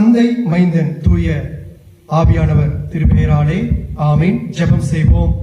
தந்தை, மைந்தன், தூய ஆவியானவர் திருப்பெயராலே ஆமீன். ஜெபம் செய்வோம்.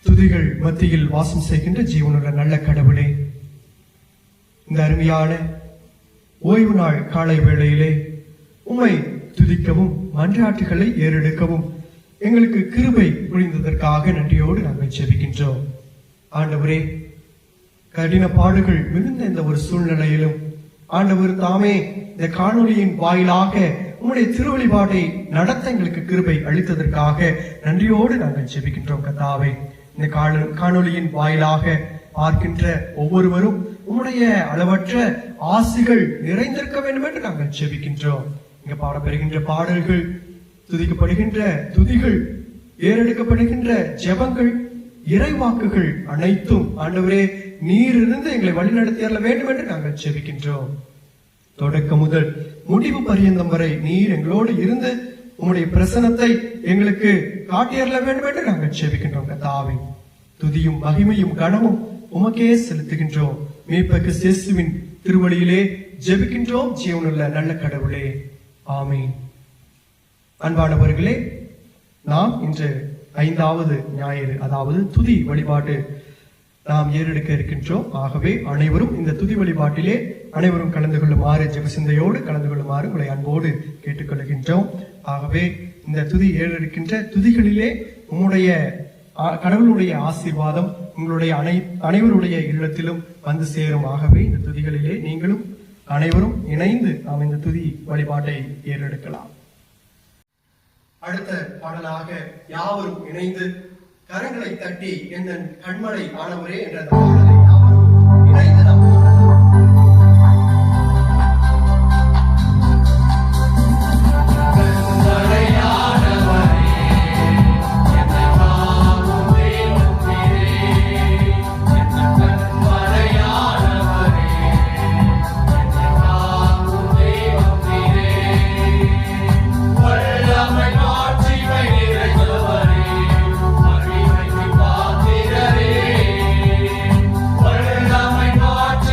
துதிகள் மத்தியில் வாசம் செய்கின்ற ஜீவனுள்ள நல்ல கடவுளே, இந்த அருமையான ஓய்வு நாள் காலை வேளையிலே உம்மை துதிக்கவும் மன்றாட்டுகளை ஏறெடுக்கவும் எங்களுக்கு கிருபை புரிந்ததற்காக நன்றியோடு நாங்கள் ஜெபிக்கின்றோம். ஆண்டவரே, கடின பாடுகள் மிகுந்த இந்த ஒரு சூழ்நிலையிலும் ஆண்டவர் தாமே இந்த காணொலியின் வாயிலாக உம்முடைய திருவழிபாட்டை நடத்த எங்களுக்கு கிருபை அளித்ததற்காக நன்றியோடு நாங்கள் ஜெபிக்கின்றோம். கர்த்தாவே, இந்த காணொலியின் வாயிலாக பார்க்கின்ற ஒவ்வொருவரும் உம்முடைய அளவற்ற ஆசிகள் நிறைந்திருக்க வேண்டும் என்று நாங்கள் ஜெபிக்கின்றோம். இங்க பாடப்பெறுகின்ற பாடல்கள், துதிக்கப்படுகின்ற துதிகள், ஏறெடுக்கப்படுகின்ற ஜெபங்கள், இறைவாக்குகள் அனைத்தும் ஆண்டவரே நீர் இருந்து எங்களை வழிநடத்தி அருள வேண்டும் என்று நாங்கள் ஜெபிக்கின்றோம். தொடக்கம் முதல் முடிவு பரியந்தம் வரை நீர் எங்களோடு இருந்து உம்முடைய பிரசன்னத்தை எங்களுக்கு காட்டியறல வேண்டும் என்று நாங்கள் ஜெபிக்கின்றோம். கர்த்தாவே, துதியும் மகிமையும் கனமும் உமக்கே செலுத்துகின்றோம். மீட்பருக்கு இயேசுவின் திருவழியிலே ஜெபிக்கின்றோம். ஜீவனுள்ள நல்ல கடவுளே, ஆமீன். அன்பானவர்களே, நாம் இன்று 5வது ஞாயிறு, அதாவது துதி வழிபாடு நாம் ஏறெடுக்க இருக்கின்றோம். ஆகவே அனைவரும் இந்த துதி வழிபாட்டிலே அனைவரும் கலந்து கொள்ளுமாறு, ஜெபசிந்தையோடு கலந்து கொள்ளுமாறு உங்களை அன்போடு கேட்டுக்கொள்கின்றோம். ஆகவே இந்த துதி ஏறெடுக்கின்ற துதிகளிலே உங்களுடைய கடவுளுடைய ஆசீர்வாதம் உங்களுடைய அனைவருடைய இல்லத்திலும் வந்து சேரும். ஆகவே இந்த துதிகளிலே நீங்களும் அனைவரும் இணைந்து நாம் இந்த துதி வழிபாட்டை ஏறெடுக்கலாம். அடுத்த பாடலாக யாவரும் இணைந்து கரங்களை தட்டி என் கண்மலை ஆனவரே என்ற பாடலை யாவரும் இணைந்து நாம் Watch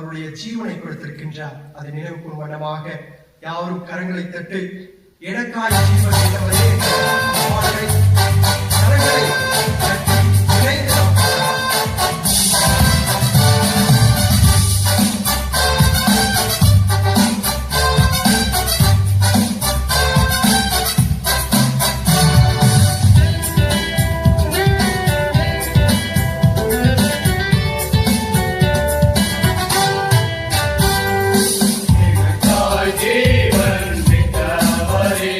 அவருடைய ஜீவனை கொடுத்திருக்கின்றார். அதை நினைவு கூறும் வண்ணமாக யாவரும் கரங்களை தட்டு, எனக்காய் ஜீவன் உள்ளவரே, அவரை கரங்களை தட்டி இணைந்து நாம் ஜீவன் விட்டவரே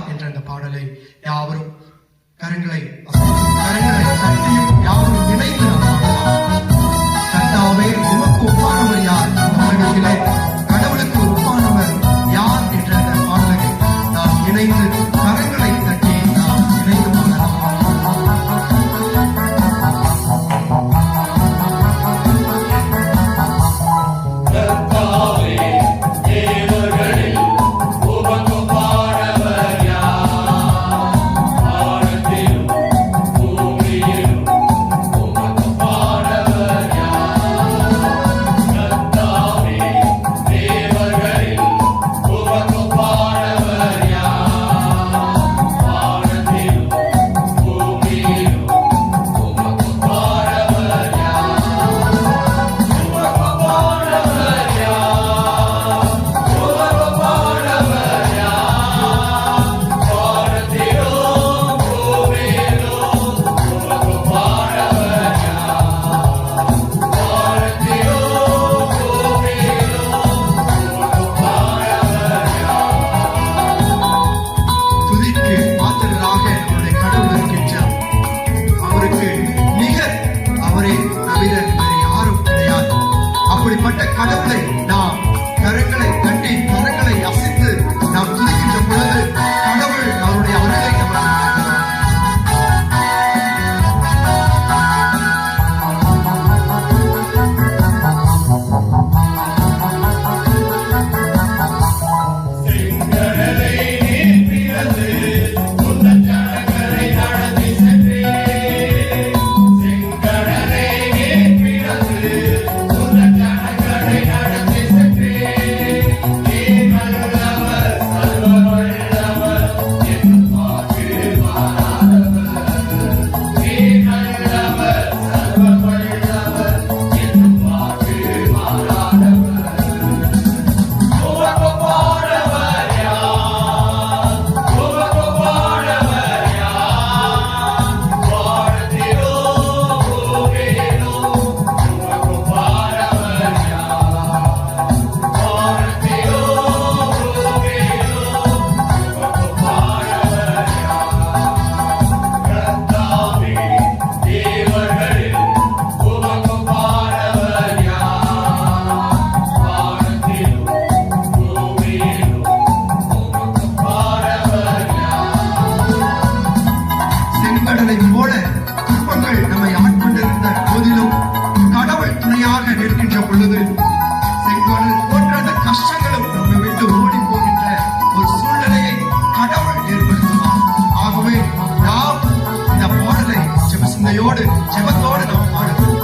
யார் என்ற அந்த பாடலை யாவரும் கரங்களை தட்டியும் யாவரும் இணைந்து நாம் பாடலாம். கர்த்தாவே உமக்கு ஒப்பானவர் யார்? உலகத்திலே கடவுளுக்கு ஒப்பானவர் யார் என்ற அந்த பாடலை நாம் இணைந்து கரங்களை தட்டி நாம் இணைந்து பாடலாம். அப்படிப்பட்ட கடவுளை நாம் கரங்களை தட்டி கரங்களை அசைத்து நாம் துதிக்கின்ற பொழுது கடவுள் அவருடைய வருகை போல துன்பங்கள் நம்மை ஆட்கொண்டிருந்த போதிலும் கடவுள் துணையாக நிற்கின்ற பொழுது செங்கடல் போன்ற அந்த கஷ்டங்களும் நம்மை விட்டு ஓடி போகின்ற ஒரு சூழ்நிலையை கடவுள் ஏற்படுத்துவார். ஆகவே நாம் இந்த பாடலை ஜெப சிந்தையோடு ஜெபத்தோடு நாம் பாடுவோம்.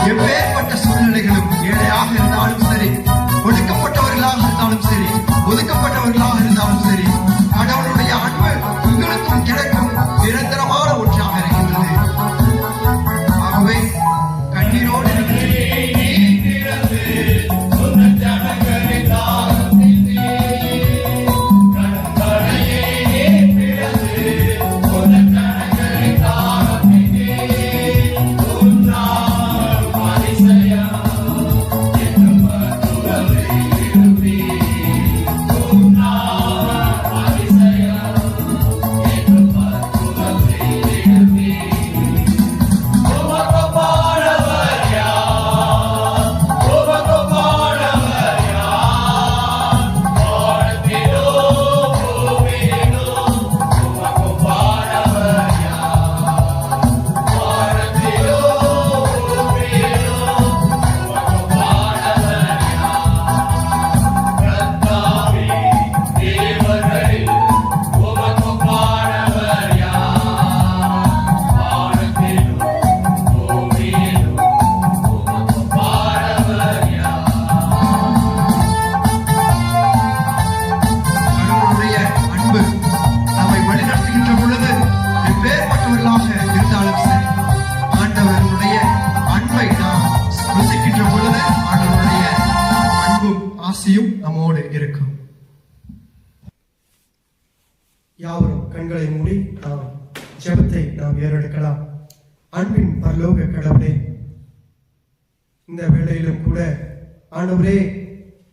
எப்பேற்பட்ட சூழ்நிலைகளும் ஏழையாக இருந்தாலும் சரி, ஒடுக்கப்பட்டவர்களாக இருந்தாலும் சரி, ஒதுக்கப்பட்டவர்களாக இருந்தாலும் சரி, கடவுளுடைய அன்பு உங்களுக்கும் கிடைக்கும் நிரந்தரமான ஒன்றாக இருக்கின்றது. ஆகவே கண்ணீரோடு Nice. யாவரும் கண்களை மூடி நாம் ஜெபத்தை நாம் ஏறெடுக்கலாம். அன்பின் பரலோக கடவுளே, இந்த வேளையிலும் கூட ஆண்டவரே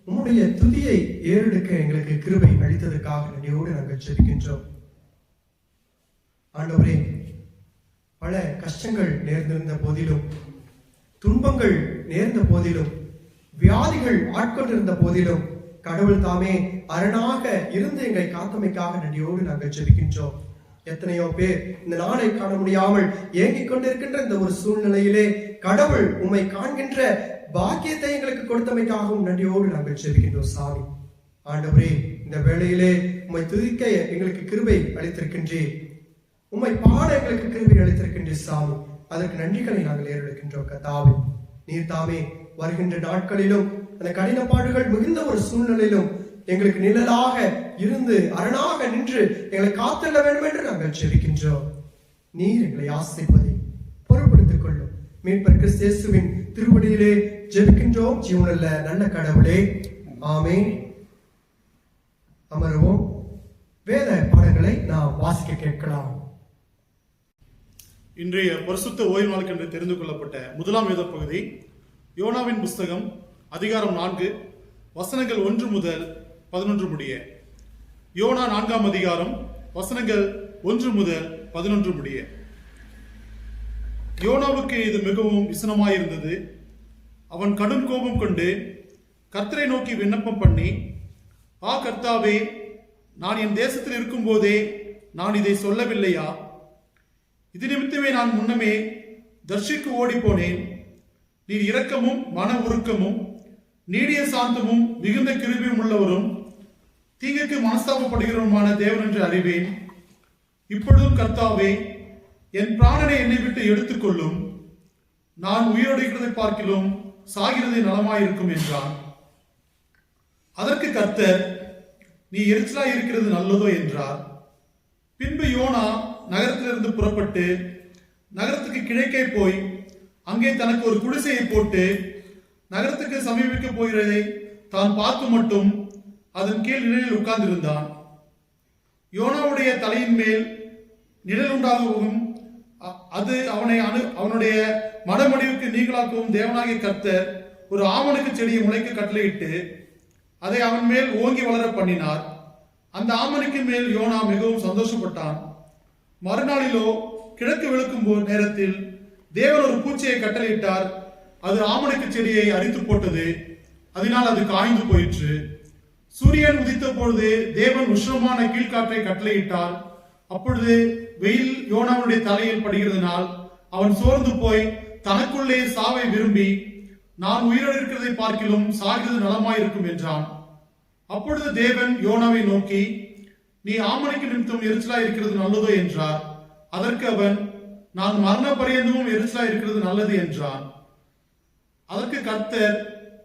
உம்முடைய துதியை ஏறெடுக்க எங்களுக்கு கிருபை அளித்ததற்காக நன்றியோடு நாங்கள் ஜெபிக்கின்றோம். ஆண்டவரே, பல கஷ்டங்கள் நேர்ந்திருந்த போதிலும், துன்பங்கள் நேர்ந்த போதிலும், வியாதிகள் ஆட்கொண்டிருந்த போதிலும் கடவுள் தாமே அரணாக இருந்து எங்களை காத்தமைக்காக நன்றியோடு நாங்கள் ஜெபிக்கின்றோம். எத்தனையோ பேர் இந்த நாளை காண முடியாமல் ஏங்கிக் கொண்டிருக்கின்ற இந்த ஒரு சூழ்நிலையிலே கடவுள் உம்மை காண்கின்ற பாக்கியத்தை எங்களுக்கு கொடுத்தமைக்காகவும் நன்றியோடு நாங்கள் ஜெபிக்கின்றோம். சாமி ஆண்டவரே, இந்த வேளையிலே உம்மை துதிக்க எங்களுக்கு கிருபை அளித்திருக்கின்றேன், உம்மை பாட எங்களுக்கு கிருபை அளித்திருக்கின்றேன் சாமி. அதற்கு நன்றிகளை நாங்கள் ஏறெடுக்கின்றோம். கர்த்தாவே, நீர் தாமே வருகின்ற நாட்களிலும் அந்த கடின பாடுகள் மிகுந்த ஒரு சூழ்நிலையிலும் எங்களுக்கு நிழலாக இருந்து அரணாக நின்று எங்களை காத்தள்ள வேண்டும் என்று நாங்கள் ஜெபிக்கின்றோம். நீர் எங்களை ஆசைப்பதை பொறுப்படுத்திக் கொள்ளும். மீட்பர் கிறிஸ்து இயேசுவின் திருவடியிலே ஜெபிக்கின்றோம் ஜீவனுள்ள நல்ல கடவுளே, ஆமென். அமருவோம். வேத பாடங்களை நாம் வாசிக்க கேட்கலாம். இன்றைய பரிசுத்த ஓய்வு நாளுக்கு என்று தெரிந்து கொள்ளப்பட்ட முதலாம் வேத பகுதி யோனாவின் புஸ்தகம் அதிகாரம் 4 வசனங்கள் 1 முதல் 11 முடிய. யோனா 4ஆம் அதிகாரம் வசனங்கள் 1 முதல் 11 முடிய. யோனாவுக்கு இது மிகவும் விசனமாயிருந்தது. அவன் கடும் கோபம் கொண்டு கர்த்தரை நோக்கி விண்ணப்பம் பண்ணி, ஆ கர்த்தாவே, நான் என் தேசத்தில் இருக்கும் போதே நான் இதை சொல்லவில்லையா? இது நிமித்தமே நான் முன்னமே தர்ஷிக்கு ஓடி போனேன். நீர் இரக்கமும் மன உருக்கமும் நீடிய சாந்தமும் மிகுந்த கிருபையும் உள்ளவரும் தீங்குக்கு மனஸ்தாபப்படுகிறவருமான தேவன் என்று அறிவேன். இப்பொழுதும் கர்த்தாவே, என் பிராணனை என்னை விட்டு எடுத்துக்கொள்ளும். நான் உயிரோடு இருக்கிறதை பார்க்கிலும் சாகிறதை நலமாயிருக்கும் என்றான். அதற்கு கர்த்தர், நீ எரிச்சலாய் இருக்கிறது நல்லதோ என்றார். பின்பு யோனா நகரத்திலிருந்து புறப்பட்டு நகரத்துக்கு கிழக்கே போய் அங்கே தனக்கு ஒரு குடிசையை போட்டு நகரத்துக்கு சமீபிக்க போகிறதை தான் பார்த்து மட்டும் அதன் கீழ் நிழலில் உட்கார்ந்திருந்தான். யோனாவுடைய தலையின் மேல் நிழல் உண்டாகவும் அது அவனுடைய மனமடிவுக்கு நீங்களாக்கவும் தேவனாகிய கர்த்தர் ஒரு ஆமணக்கு செடியை முளைக்க கட்டளையிட்டு அதை அவன் மேல் ஓங்கி வளர பண்ணினார். அந்த ஆமணக்கு மேல் யோனா மிகவும் சந்தோஷப்பட்டான். மறுநாளிலோ கிழக்கு வெளுக்கும் நேரத்தில் தேவன் ஒரு பூச்சியை கட்டளையிட்டார். அது ஆமணக்கு செடியை அரித்து போட்டது. அதனால் அது காய்ந்து போயிற்று. சூரியன் உதித்த பொழுது தேவன் உஷ்ணமான கீழ்காற்றை கட்டளையிட்டார். அப்பொழுது வெயில் யோனாவுடைய தலையில் படுகிறதுனால் அவன் சோர்ந்து போய் தனக்குள்ளே சாவை விரும்பி, நான் உயிரோடு இருக்கிறதை பார்க்கிலும் சாகிறது நலமாயிருக்கும் என்றான். அப்பொழுது தேவன் யோனாவை நோக்கி, நீ ஆமணக்கு நிமித்தம் எரிச்சலா இருக்கிறது நல்லதோ என்றார். அதற்கு அவன், நான் மரண பரியந்தமும் எரிச்சலா இருக்கிறது நல்லது என்றான். அதற்கு கர்த்தர்,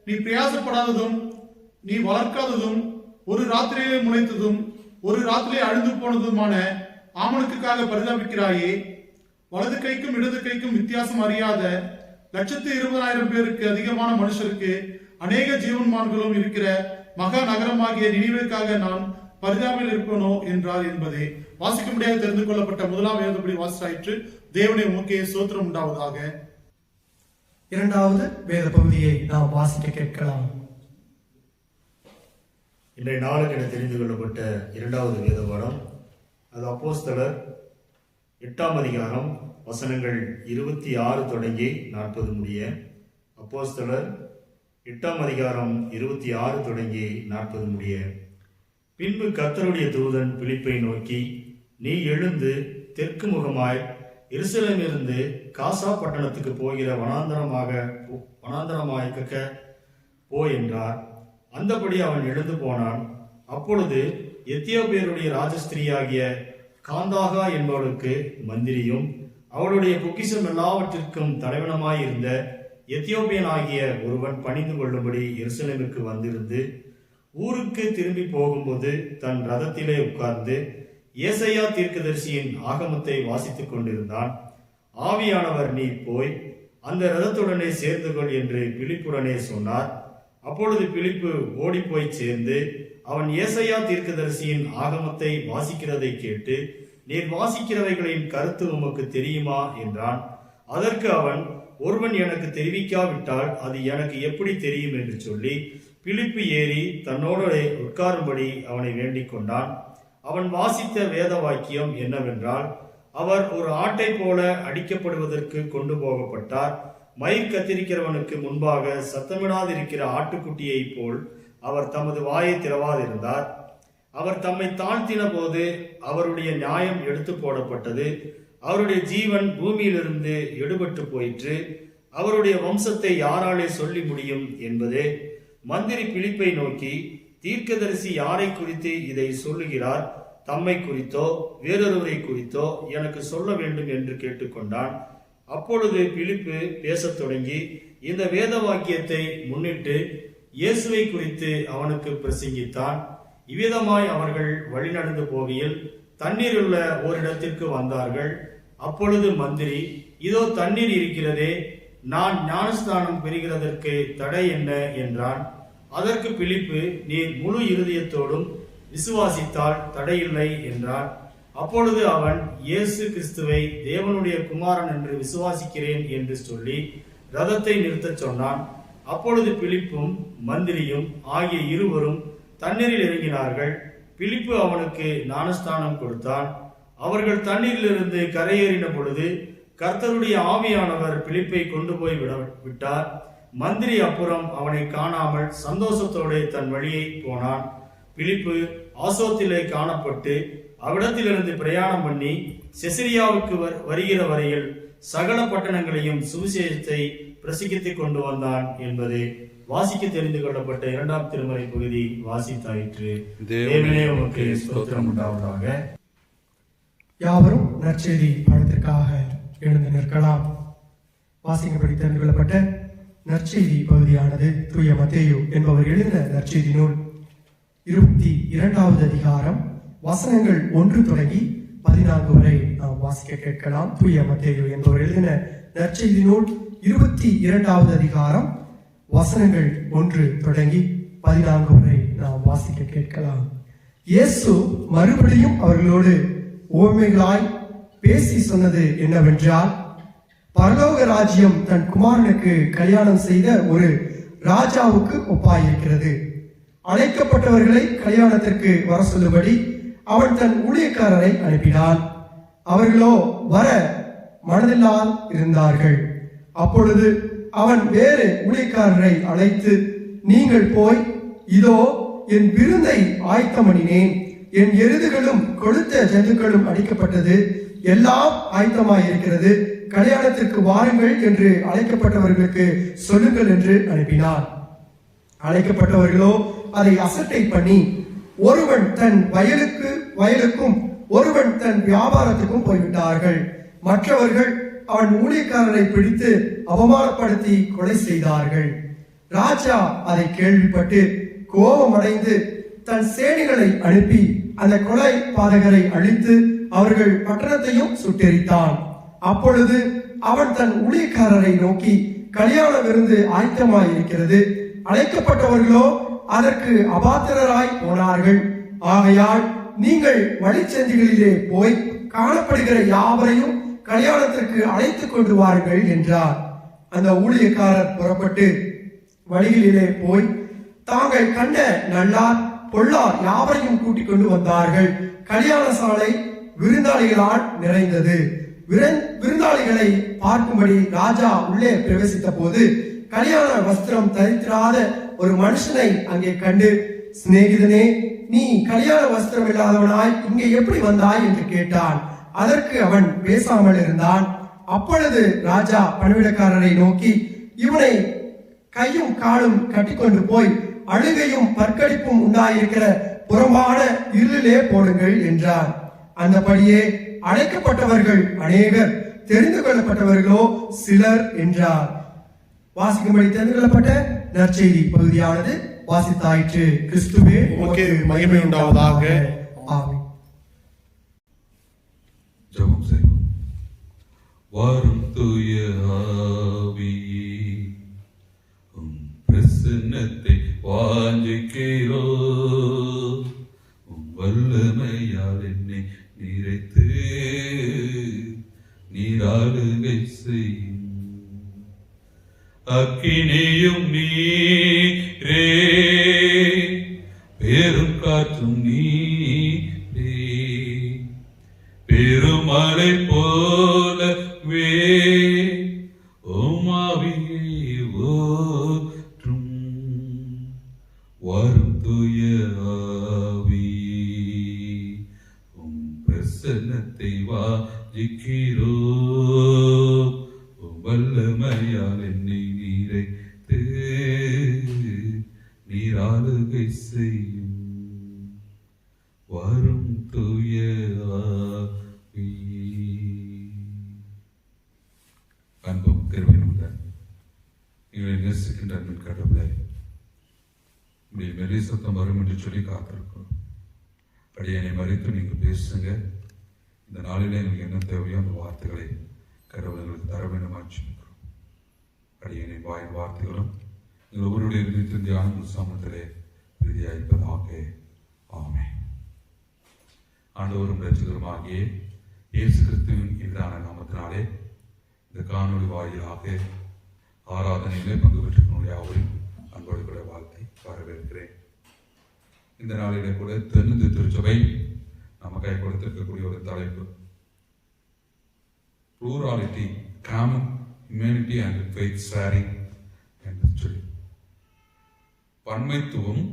நீ பிரயாசப்படாததும் நீ வளர்க்காததும் ஒரு ராத்திரியிலே முளைத்ததும் ஒரு ராத்திரியிலே அழிந்து போனதுமான ஆமணக்குக்காக பரிதாபிக்கிறாயே. வலது கைக்கும் இடது கைக்கும் வித்தியாசம் அறியாத 120,000 பேருக்கு அதிகமான மனுஷருக்கு அநேக ஜீவன்மான்களும் இருக்கிற மகா நகரமாகிய நினிவேக்காக நான் பரிதாபில் இருப்பனோ என்றார் என்பதை வாசிக்க முடியாது தெரிந்து கொள்ளப்பட்ட முதலாம் வேதப்படி வாசித்தாயிற்று. தேவனுடைய உமக்கே ஸ்தோத்திரம் உண்டாவதாக. இரண்டாவது வேத பகுதியை நாம் வாசிக்க கேட்கலாம். இன்றைய நாளுக்கு என தெரிந்து கொள்ளப்பட்ட இரண்டாவது வேத பாடம் அது அப்போஸ்தலர் 8ஆம் அதிகாரம் வசனங்கள் 26 தொடங்கி 40 முடிய. அப்போஸ்தலர் 8ஆம் அதிகாரம் 26 தொடங்கி 40 முடிய. பின்பு கர்த்தருடைய தூதன் பிலிப்பை நோக்கி, நீ எழுந்து தெற்கு முகமாய் எருசலேமிலிருந்து காசா பட்டணத்துக்கு போகிற வனாந்தரமாய் போ என்றார். அந்தபடி அவன் எழுந்து போனான். அப்பொழுது எத்தியோப்பியருடைய ராஜஸ்திரியாகிய காந்தாகா என்பவளுக்கு மந்திரியும் அவளுடைய பொக்கிஷம் எல்லாவற்றிற்கும் தலைவனமாயிருந்த எத்தியோப்பியன் ஆகிய ஒருவன் பணிந்து கொள்ளும்படி எருசலேமுக்கு வந்திருந்து ஊருக்கு திரும்பி போகும்போது தன் ரதத்திலே உட்கார்ந்து ஏசாயா தீர்க்கதரிசியின் ஆகமத்தை வாசித்துக் கொண்டிருந்தான். ஆவியானவர், நீ போய் அந்த ரதத்துடனே சேர்ந்து கொள் என்று பிலிப்புடனே சொன்னார். அப்பொழுது பிலிப்பு ஓடிப்போய் சேர்ந்து அவன் ஏசாயா தீர்க்கதரிசியின் ஆகமத்தை வாசிக்கிறதை கேட்டு, நீர் வாசிக்கிறவைகளின் கருத்து உமக்கு தெரியுமா என்றான். அதற்கு அவன், ஒருவன் எனக்கு தெரிவிக்காவிட்டால் அது எனக்கு எப்படி தெரியும் என்று சொல்லி பிலிப்பு ஏறி தன்னோடு உட்காரும்படி அவனை வேண்டிக் கொண்டான். அவன் வாசித்த வேத வாக்கியம் என்னவென்றால், அவர் ஒரு ஆட்டை போல அடிக்கப்படுவதற்கு கொண்டு போகப்பட்டார். மயிர் கத்திரிக்கிறவனுக்கு முன்பாக சத்தமிடாதிருக்கிற ஆட்டுக்குட்டியை போல் அவர் தமது வாயை திறவாதிருந்தார். அவர் தம்மை தாழ்த்தின போது அவருடைய நியாயம் எடுத்து போடப்பட்டது. அவருடைய ஜீவன் பூமியிலிருந்து எடுபட்டு போயிற்று. அவருடைய வம்சத்தை யாராலே சொல்லி முடியும் என்பதே. மந்திரி பிலிப்பை நோக்கி, தீர்க்கதரிசி யாரை குறித்து இதை சொல்லுகிறார்? தம்மை குறித்தோ வேறொருவரை குறித்தோ எனக்கு சொல்ல வேண்டும் என்று கேட்டுக்கொண்டான். அப்பொழுது பிலிப்பு பேசத் தொடங்கி இந்த வேத வாக்கியத்தை முன்னிட்டு இயேசுவை குறித்து அவனுக்கு பிரசங்கித்தான். இவ்விதமாய் அவர்கள் வழிநடந்து போகையில் தண்ணீர் உள்ள ஓரிடத்திற்கு வந்தார்கள். அப்பொழுது மந்திரி, இதோ தண்ணீர் இருக்கிறதே, நான் ஞானஸ்தானம் பெறுகிறதற்கு தடை என்ன என்றான். அதற்கு பிலிப்பு, நீர் முழு இருதயத்தோடும் விசுவாசித்தால் தடையில்லை என்றான். அப்பொழுது அவன், இயேசு கிறிஸ்துவை தேவனுடைய குமாரன் என்று விசுவாசிக்கிறேன் என்று சொல்லி ரதத்தை நிறுத்தச் சொன்னான். அப்பொழுது பிலிப்பும் மந்திரியும் ஆகிய இருவரும் தண்ணீரில் இறங்கினார்கள். பிலிப்பு அவனுக்கு ஞானஸ்தானம் கொடுத்தான். அவர்கள் தண்ணீரிலிருந்து கரையேறின பொழுது கர்த்தருடைய ஆவியானவர் பிலிப்பை கொண்டு போய் விட்டார். மந்திரி அப்புறம் அவனை காணாமல் சந்தோஷத்தோடு தன் வழியை போனான். பிலிப்பு ஆசோத்திலே காணப்பட்டு அவ்விடத்திலிருந்து பிரயாணம் பண்ணி செசரியாவுக்கு வருகிற வரையில் சகல பட்டணங்களையும் சுவிசேஷத்தை பிரசிக்கித்துக் கொண்டு வந்தான் என்பது வாசிக்க தெரிந்து கொள்ளப்பட்ட 2ஆம் திருமறை பகுதி வாசித்தாயிற்று. தேவனே உமக்கு ஸ்தோத்திரம் உண்டாவதாக. யாவரும் நற்செய்தி பாடத்திற்காக எழுந்து நிற்கலாம். வாசிக்கப்படி தெரிந்து கொள்ளப்பட்ட நற்செய்தி பகுதியானது தூய மத்தேயு என்பவர் எழுதின நற்செய்தி நூல் 22வது அதிகாரம் வசனங்கள் 1 தொடங்கி 14 வரை நாம் வாசிக்க கேட்கலாம். தூய மத்தேயு என்பவர் எழுதின நற்செய்தி நூல் 22வது அதிகாரம் வசனங்கள் 1 தொடங்கி 14 வரை நாம் வாசிக்க கேட்கலாம். இயேசு மறுபடியும் அவர்களோடு ஓமைகளாய் பேசி சொன்னது என்னவென்றால், பரலோக ராஜ்யம் தன் குமாரனுக்கு கல்யாணம் செய்த ஒரு ராஜாவுக்கு ஒப்பாயிருக்கிறது. அழைக்கப்பட்டவர்களை கல்யாணத்திற்கு வர சொல்லும்படி அவன் தன் ஊழியக்காரரை அனுப்பினான். அவர்களோ வர மனதில்லால் இருந்தார்கள். அப்பொழுது அவன் வேறு ஊழியக்காரரை அழைத்து, நீங்கள் போய், இதோ என் விருந்தை ஆயத்தமணினேன், என் எருதுகளும் கொழுத்த ஜந்துக்களும் அடிக்கப்பட்டது, எல்லாம் ஆயத்தமாயிருக்கிறது, கல்யாணத்திற்கு வாருங்கள் என்று அழைக்கப்பட்டவர்களுக்கு சொல்லுங்கள் என்று அனுப்பினான். அழைக்கப்பட்டவர்களோ அதை அசட்டை பண்ணி, ஒருவன் தன் வயலுக்கும் ஒருவன் தன் வியாபாரத்துக்கும் போய்விட்டார்கள். மற்றவர்கள் அவன் ஊழியக்காரரை பிடித்து அவமானப்படுத்தி கொலை செய்தார்கள். ராஜா அதை கேள்விப்பட்டு கோபமடைந்து தன் சேனைகளை அனுப்பி அந்த கொலை பாதகரை அழித்து அவர்கள் பட்டணத்தையும் சுட்டெரித்தான். அப்பொழுது அவன் தன் ஊழியக்காரரை நோக்கி, கல்யாண விருந்து ஆயத்தமாயிருக்கிறது, அழைக்கப்பட்டவர்களோ அதற்கு அபாத்திரராய் போனார்கள். ஆகையால் நீங்கள் வழிச்சந்திகளிலே போய் காணப்படுகிற யாவரையும் கல்யாணத்திற்கு அழைத்துக் கொண்டு வாருங்கள் என்றார். அந்த ஊழியக்காரர் புறப்பட்டு வழிகளிலே போய் தாங்கள் கண்ட நல்லார் பொல்லார் யாவரையும் கூட்டிக் கொண்டு வந்தார்கள். கல்யாண சாலை விருந்தாளிகளால் நிறைந்தது. விருந்தாளிகளை பார்க்கும்படி ராஜா உள்ளே பிரவேசித்த போது கல்யாண வஸ்திரம் தரித்திராத ஒரு மனுஷனை அங்கே கண்டு, சிநேகிதனே, நீ கல்யாண வஸ்திரம் இல்லாதவனாய் இங்கே எப்படி வந்தாய் என்று கேட்டான். அதற்கு அவன் பேசாமல் இருந்தான். அப்பொழுது ராஜா பணிவிடக்காரரை நோக்கி, இவனை கையும் காலும் கட்டிக்கொண்டு போய் அழுகையும் பற்கடிப்பும் உண்டாயிருக்கிற புறம்பான இருளிலே போடுங்கள் என்றார். அந்தபடியே அழைக்கப்பட்டவர்கள் அநேகர், தெரிந்து கொள்ளப்பட்டவர்களோ சிலர் என்றார். வாசிக்கும்படி தெரிந்து கொள்ளப்பட்ட நற்செய்தி பகுதியானது வாசித்தாயிற்று. கிறிஸ்துவே உமக்கு மகிமை உண்டாவதாக. ஆமென். ஜெபம் செய்வோம். வரும் தூய ஆவியே, உம் பிரசன்னத்தை வாஞ்சிக்கிறோ வல்லமையால் என்னை நிறைத்து நீராளுகை செய்யும் அக்கினியும் நீரே பெரும் காற்றும் நீரே பெருமழை போலவே ஓமாவியை ஓற்றும் வரும் தூய ஆவி பிரசன்னத்தை வாஞ்சிக்கிறோ வல்லமையால் என்னை நீரைத்து நீராளுகை செய்யும் வரும் தூய ஆவி. அன்பும் திருவினுடன் எங்களை நேசிக்கின்ற அன்பின் கடவுளை உடைய மெலி சத்தம் வரும் என்று சொல்லி காத்திருக்கிறோம். அடியனை மறித்து நீங்க பேசுங்க. இந்த நாளிலே எங்களுக்கு என்ன தேவையோ அந்த வார்த்தைகளை கடவுள் எங்களுக்கு தர வேண்டும் ஆட்சிக்கிறோம். அடியனை வாயின் வார்த்தைகளும் எங்கள் ஒவ்வொருடைய இருதயத்தின் தியான சமத்திலே பிரதியாய்ப்பதாக. ஆமென். ஆண்டவரும் இரட்சகருமாகிய இயேசு கிறிஸ்துவின் இனிதான நாமத்தினாலே இந்த காணொளி வாயிலாக ஆராதனையிலே பங்கு பெற்றுக்கொள்ள யாவரையும் அன்போடு கூட வாழ்த்தி வரவேற்கிறேன். இந்த நாளிலே கூட தென்னிந்திய திருச்சபை நமக்காக கொடுத்திருக்கக்கூடிய ஒரு தலைப்பு plurality, common humanity and faith sharing என்று சொல்லி பன்மைத்துவம்,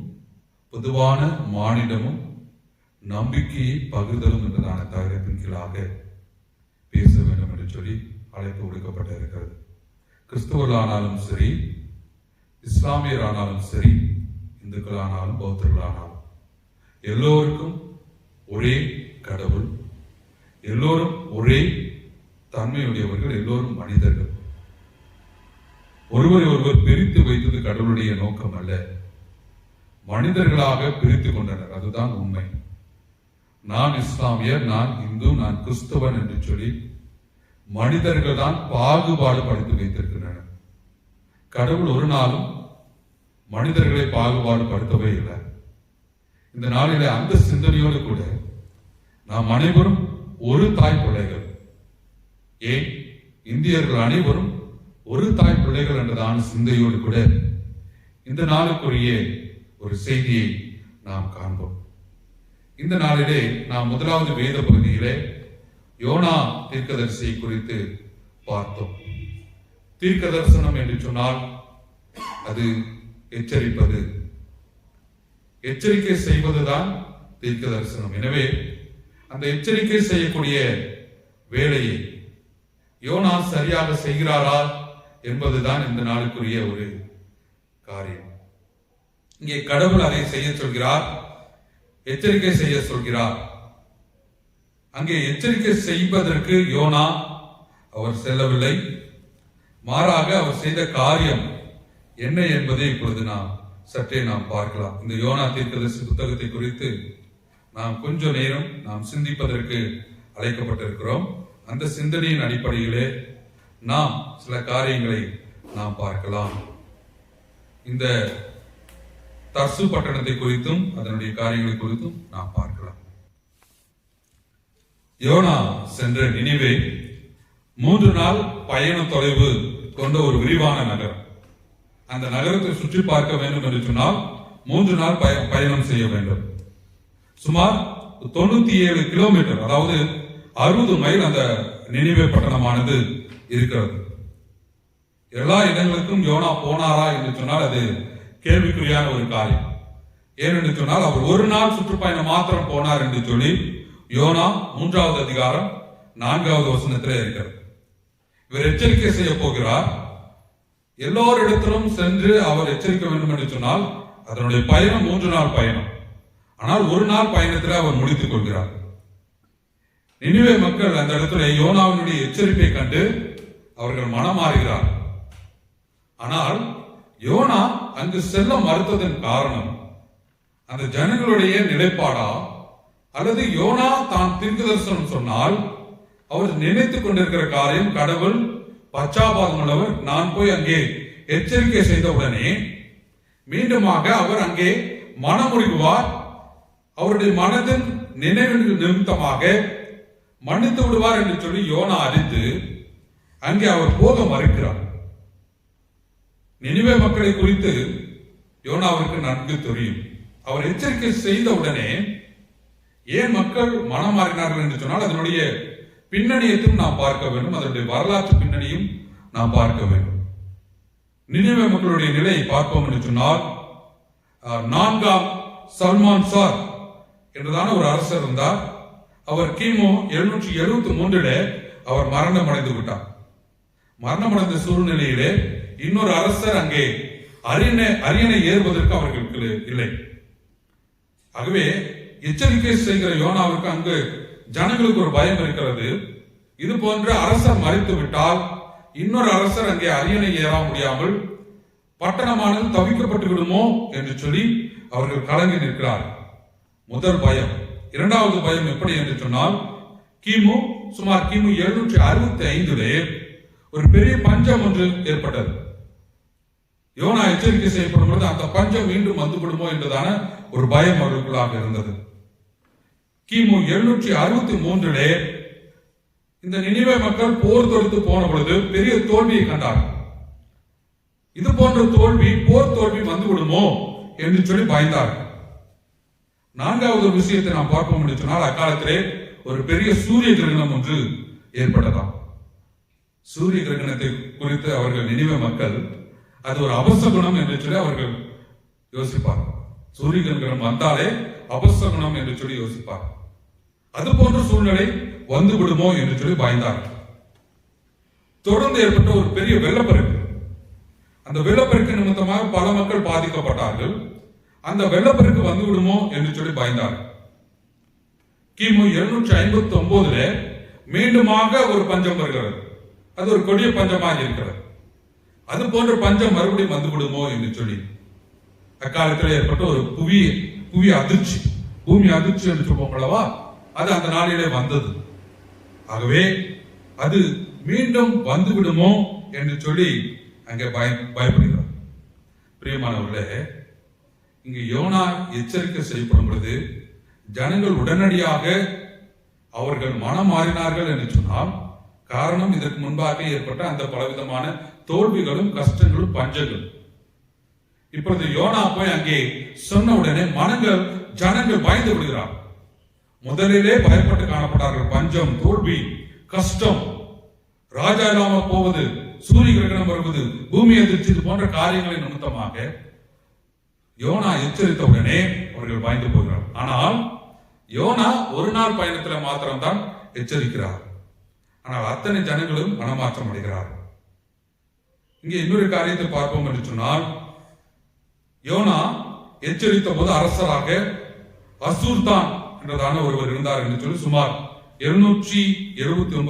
பொதுவான மானிடமும் நம்பிக்கையை பகிர்தலும் என்றதான தலைப்பின் கீழாக பேச வேண்டும் என்று சொல்லி அழைப்பு விடுக்கப்பட்டு இருக்கிறது. கிறிஸ்தவர்களானாலும் சரி, இஸ்லாமியரானாலும் சரி, இந்துக்களானாலும் பௌத்தர்களானாலும் எல்லோருக்கும் ஒரே கடவுள், எல்லோரும் ஒரே தன்மையுடையவர்கள், எல்லோரும் மனிதர்கள். ஒருவரை ஒருவர் பிரித்து வைத்தது கடவுளுடைய நோக்கம் அல்ல, மனிதர்களாக பிரித்து கொண்டனர். அதுதான் உண்மை. நான் இஸ்லாமியர், நான் இந்து, நான் கிறிஸ்தவன் என்று சொல்லி மனிதர்கள் தான் பாகுபாடு படுத்தி வைத்திருக்கின்றனர். கடவுள் ஒரு நாளும் மனிதர்களை பாகுபாடு படுத்தவே இல்லை. இந்த நாளிலே அந்த சிந்தனையோடு கூட நாம் அனைவரும் ஒரு தாய் பிள்ளைகள், ஏன் இந்தியர்கள் அனைவரும் ஒரு தாய் பிள்ளைகள் என்றதான சிந்தையோடு கூட இந்த நாளுக்குரிய ஒரு செய்தியை நாம் காண்போம். இந்த நாளிலே நாம் முதலாவது வேத பகுதியிலே யோனா தீர்க்கதரிசியை குறித்து பார்த்தோம். தீர்க்க தரிசனம் என்று சொன்னால் அது எச்சரிப்பது, எச்சரிக்கை செய்வதுதான் தீர்க்க தரிசனம். எனவே அந்த எச்சரிக்கை செய்யக்கூடிய வேலையை யோனா சரியாக செய்கிறாரா என்பதுதான் இந்த நாளுக்குரிய ஒரு காரியம். இங்கே கடவுள் அதை செய்ய சொல்கிறார், எச்சரிக்கை செய்ய சொல்கிறார். அங்கே எச்சரிக்கை செய்வதற்கு யோனா அவர் செல்லவில்லை, மாறாக அவர் செய்த காரியம் என்ன என்பதை இப்பொழுது சற்றே நாம் பார்க்கலாம். இந்த யோனா தீர்க்கதரிசி புத்தகத்தை குறித்து நாம் கொஞ்ச நேரம் நாம் சிந்திப்பதற்கு அழைக்கப்பட்டிருக்கிறோம். அந்த சிந்தனையின் அடிப்படையிலே நாம் சில காரியங்களை நாம் பார்க்கலாம். இந்த தர்சு பட்டணத்தை குறித்தும் அதனுடைய காரியங்களை குறித்தும் நாம் பார்க்கலாம். யோனா சென்ற நினிவே 3 நாள் பயண தொலைவு கொண்ட ஒரு விரிவான நகரம். அந்த நகரத்தை சுற்றி பார்க்க வேண்டும் என்று சொன்னால் 3 நாள் பயணம் செய்ய வேண்டும். சுமார் 97 கிலோமீட்டர், அதாவது 60 மைல் அந்த நினிவே பட்டணமானது இருக்கிறது. எல்லா இடங்களுக்கும் யோனா போனாரா என்று சொன்னால் அது கேள்விக்குறியான ஒரு காரியம். ஏனென்று சொன்னால் அவர் ஒரு நாள் சுற்றுப்பயணம் மாத்திரம் போனார் என்று சொல்லி யோனா 3வது அதிகாரம் 4வது வசனத்திலே இருக்கிறது. இவர் எச்சரிக்கை செய்ய போகிறார். எல்லோரிடத்திலும் சென்று அவர் எச்சரிக்க வேண்டும் என்று சொன்னால் அதனுடைய பயணம் 3 நாள் பயணம். ஆனால் ஒரு நாள் பயணத்தில் அவர் முடித்துக் கொள்கிறார். நினிவே மக்கள் அந்த இடத்துல யோனாவினுடைய எச்சரிப்பை கண்டு அவர்கள் மனம் மாறுகிறார். ஆனால் யோனா அங்கு செல்ல மறுத்ததன் காரணம் அந்த ஜனங்களுடைய நிலைப்பாடா, அல்லது யோனா தான் தீர்க்க தரிசனம் சொன்னால் அவர் நினைத்துக் கொண்டிருக்கிற காரியம் கடவுள் பச்சாபாதம் உள்ளவர், நான் போய் அங்கே எச்சரிக்கை செய்த உடனே மீண்டுமாக அவர் அங்கே மனமுடிவார், அவருடைய மனதின் நினைவு நிமித்தமாக மன்னித்து விடுவார் என்று சொல்லி யோனா அறிந்து அங்கே அவர் போக மறுக்கிறார். நினிவே மக்களை குறித்து யோனாவிற்கு நன்கு தெரியும். அவர் எச்சரிக்கை செய்த உடனே ஏன் மக்கள் மனம் மாறினார்கள் என்று சொன்னால் அதனுடைய பின்னணியத்தையும் நாம் பார்க்க வேண்டும், அதனுடைய வரலாற்று பின்னணியும் நாம் பார்க்க வேண்டும். நினிவே மக்களுடைய நிலையை பார்ப்போம் என்று சொன்னால், 4ஆம் சல்மான்சார் என்றதான ஒரு அரசர் இருந்தார். அவர் கிமு 773 அவர் மரணம் அடைந்து விட்டார். மரணம் அடைந்த சூழ்நிலையிலே இன்னொரு அரசர் அங்கே அரியணை ஏறுவதற்கு அவர்களுக்கு இல்லை. ஆகவே எச்சரிக்கை செய்கிற யோனாவுக்கு அங்கு ஜனங்களுக்கு ஒரு பயம் இருக்கிறது. இது போன்ற அரசர் மறித்து விட்டால் இன்னொரு அரசர் அங்கே அரியணை ஏற முடியாமல் பட்டணமானது தவிக்கப்பட்டு விடுமோ என்று சொல்லி அவர்கள் கலங்கி நிற்கிறார். முதல் பயம். இரண்டாவது பயம் எப்படி என்று சொன்னால், சுமார் கிமு 765 ஒரு பெரிய பஞ்சம் ஒன்று ஏற்பட்டது. யோனா எச்சரிக்கை செய்யப்படும் பொழுது அந்த பஞ்சம் மீண்டும் வந்துவிடுமோ என்றதான ஒரு பயம் அவர்களுக்குள்ளாக இருந்தது. கிமு 763 இந்த நினிவே மக்கள் போர் தொடுத்து போன பொழுது பெரிய தோல்வியை கண்டார்கள். இது போன்ற போர் தோல்வி வந்துவிடுமோ என்று சொல்லி பயந்தார்கள். நான்காவது விஷயத்தை நாம் பார்ப்போம் என்று சொன்னால், அக்காலத்திலே ஒரு பெரிய சூரிய கிரகணம் ஒன்று ஏற்பட்டதாம். சூரிய கிரகணத்தை குறித்து அவர்கள் நினிவே மக்கள் அது ஒரு அபசகுணம் என்று சொல்லி அவர்கள் யோசிப்பார். சூரிய கிரகணம் வந்தாலே அபசகுணம் என்று சொல்லி யோசிப்பார். அது போன்ற சூழ்நிலை வந்து விடுமோ என்று சொல்லி பயந்தார்கள். தொடர்ந்து ஏற்பட்ட ஒரு பெரிய வெள்ளப்பெருக்கு. அந்த வெள்ளப்பெருக்கு நிமித்தமாக பல மக்கள் பாதிக்கப்பட்டார்கள். அந்த வெள்ளப்பெருக்கு வந்து விடுமோ என்று சொல்லி பயந்தார்கள். கிமு 759 மீண்டுமாக ஒரு பஞ்சம் வருகிறது. அது ஒரு கொடிய பஞ்சமாக இருக்கிறது. அது போன்ற பஞ்சம் மறுபடியும் வந்து விடுமோ என்று சொல்லி அக்காலத்தில் ஏற்பட்ட ஒரு புவி அதிர்ச்சி, பூமி அதிர்ச்சி என்று சொல்வோம் அல்லவா, அது அந்த நாளிலே வந்தது. ஆகவே அது மீண்டும் வந்து விடுமோ என்று சொல்லி அங்கே பயப்படுகிறார். பிரியமானவர்களே, இங்கு யோனா எச்சரிக்கை செய்யப்படும் பொழுது ஜனங்கள் உடனடியாக அவர்கள் மனம் மாறினார்கள் என்று சொன்னால் காரணம் இதற்கு முன்பாக ஏற்பட்ட அந்த பலவிதமான தோல்விகளும் கஷ்டங்களும் பஞ்சங்களும். இப்பொழுது யோனா போய் அங்கே சொன்ன உடனே ஜனங்கள் பயந்து விடுகிறார். முதலிலே பயப்பட்டு காணப்பட்டார்கள். பஞ்சம், தோல்வி, கஷ்டம், ராஜா இல்லாம போவது, சூரிய கிரகணம் வருவது, பூமி அதிர்ச்சி போன்ற காரியங்களின் நிமித்தமாக யோனா எச்சரித்த உடனே அவர்கள் பயந்து போகிறார். ஆனால் யோனா ஒரு நாள் பயணத்தில் மாத்திரம்தான் எச்சரிக்கிறார். ஆனால் அத்தனை ஜனங்களும் மனமாற்றம் அடைகிறார். இங்கே இன்னொரு காரியத்தை பார்ப்போம் என்று சொன்னால், யோனா எச்சரித்த போது அரசராக அசூர்தான் என்றதான ஒருவர் இருந்தார் என்று சொல்லி சுமார் 779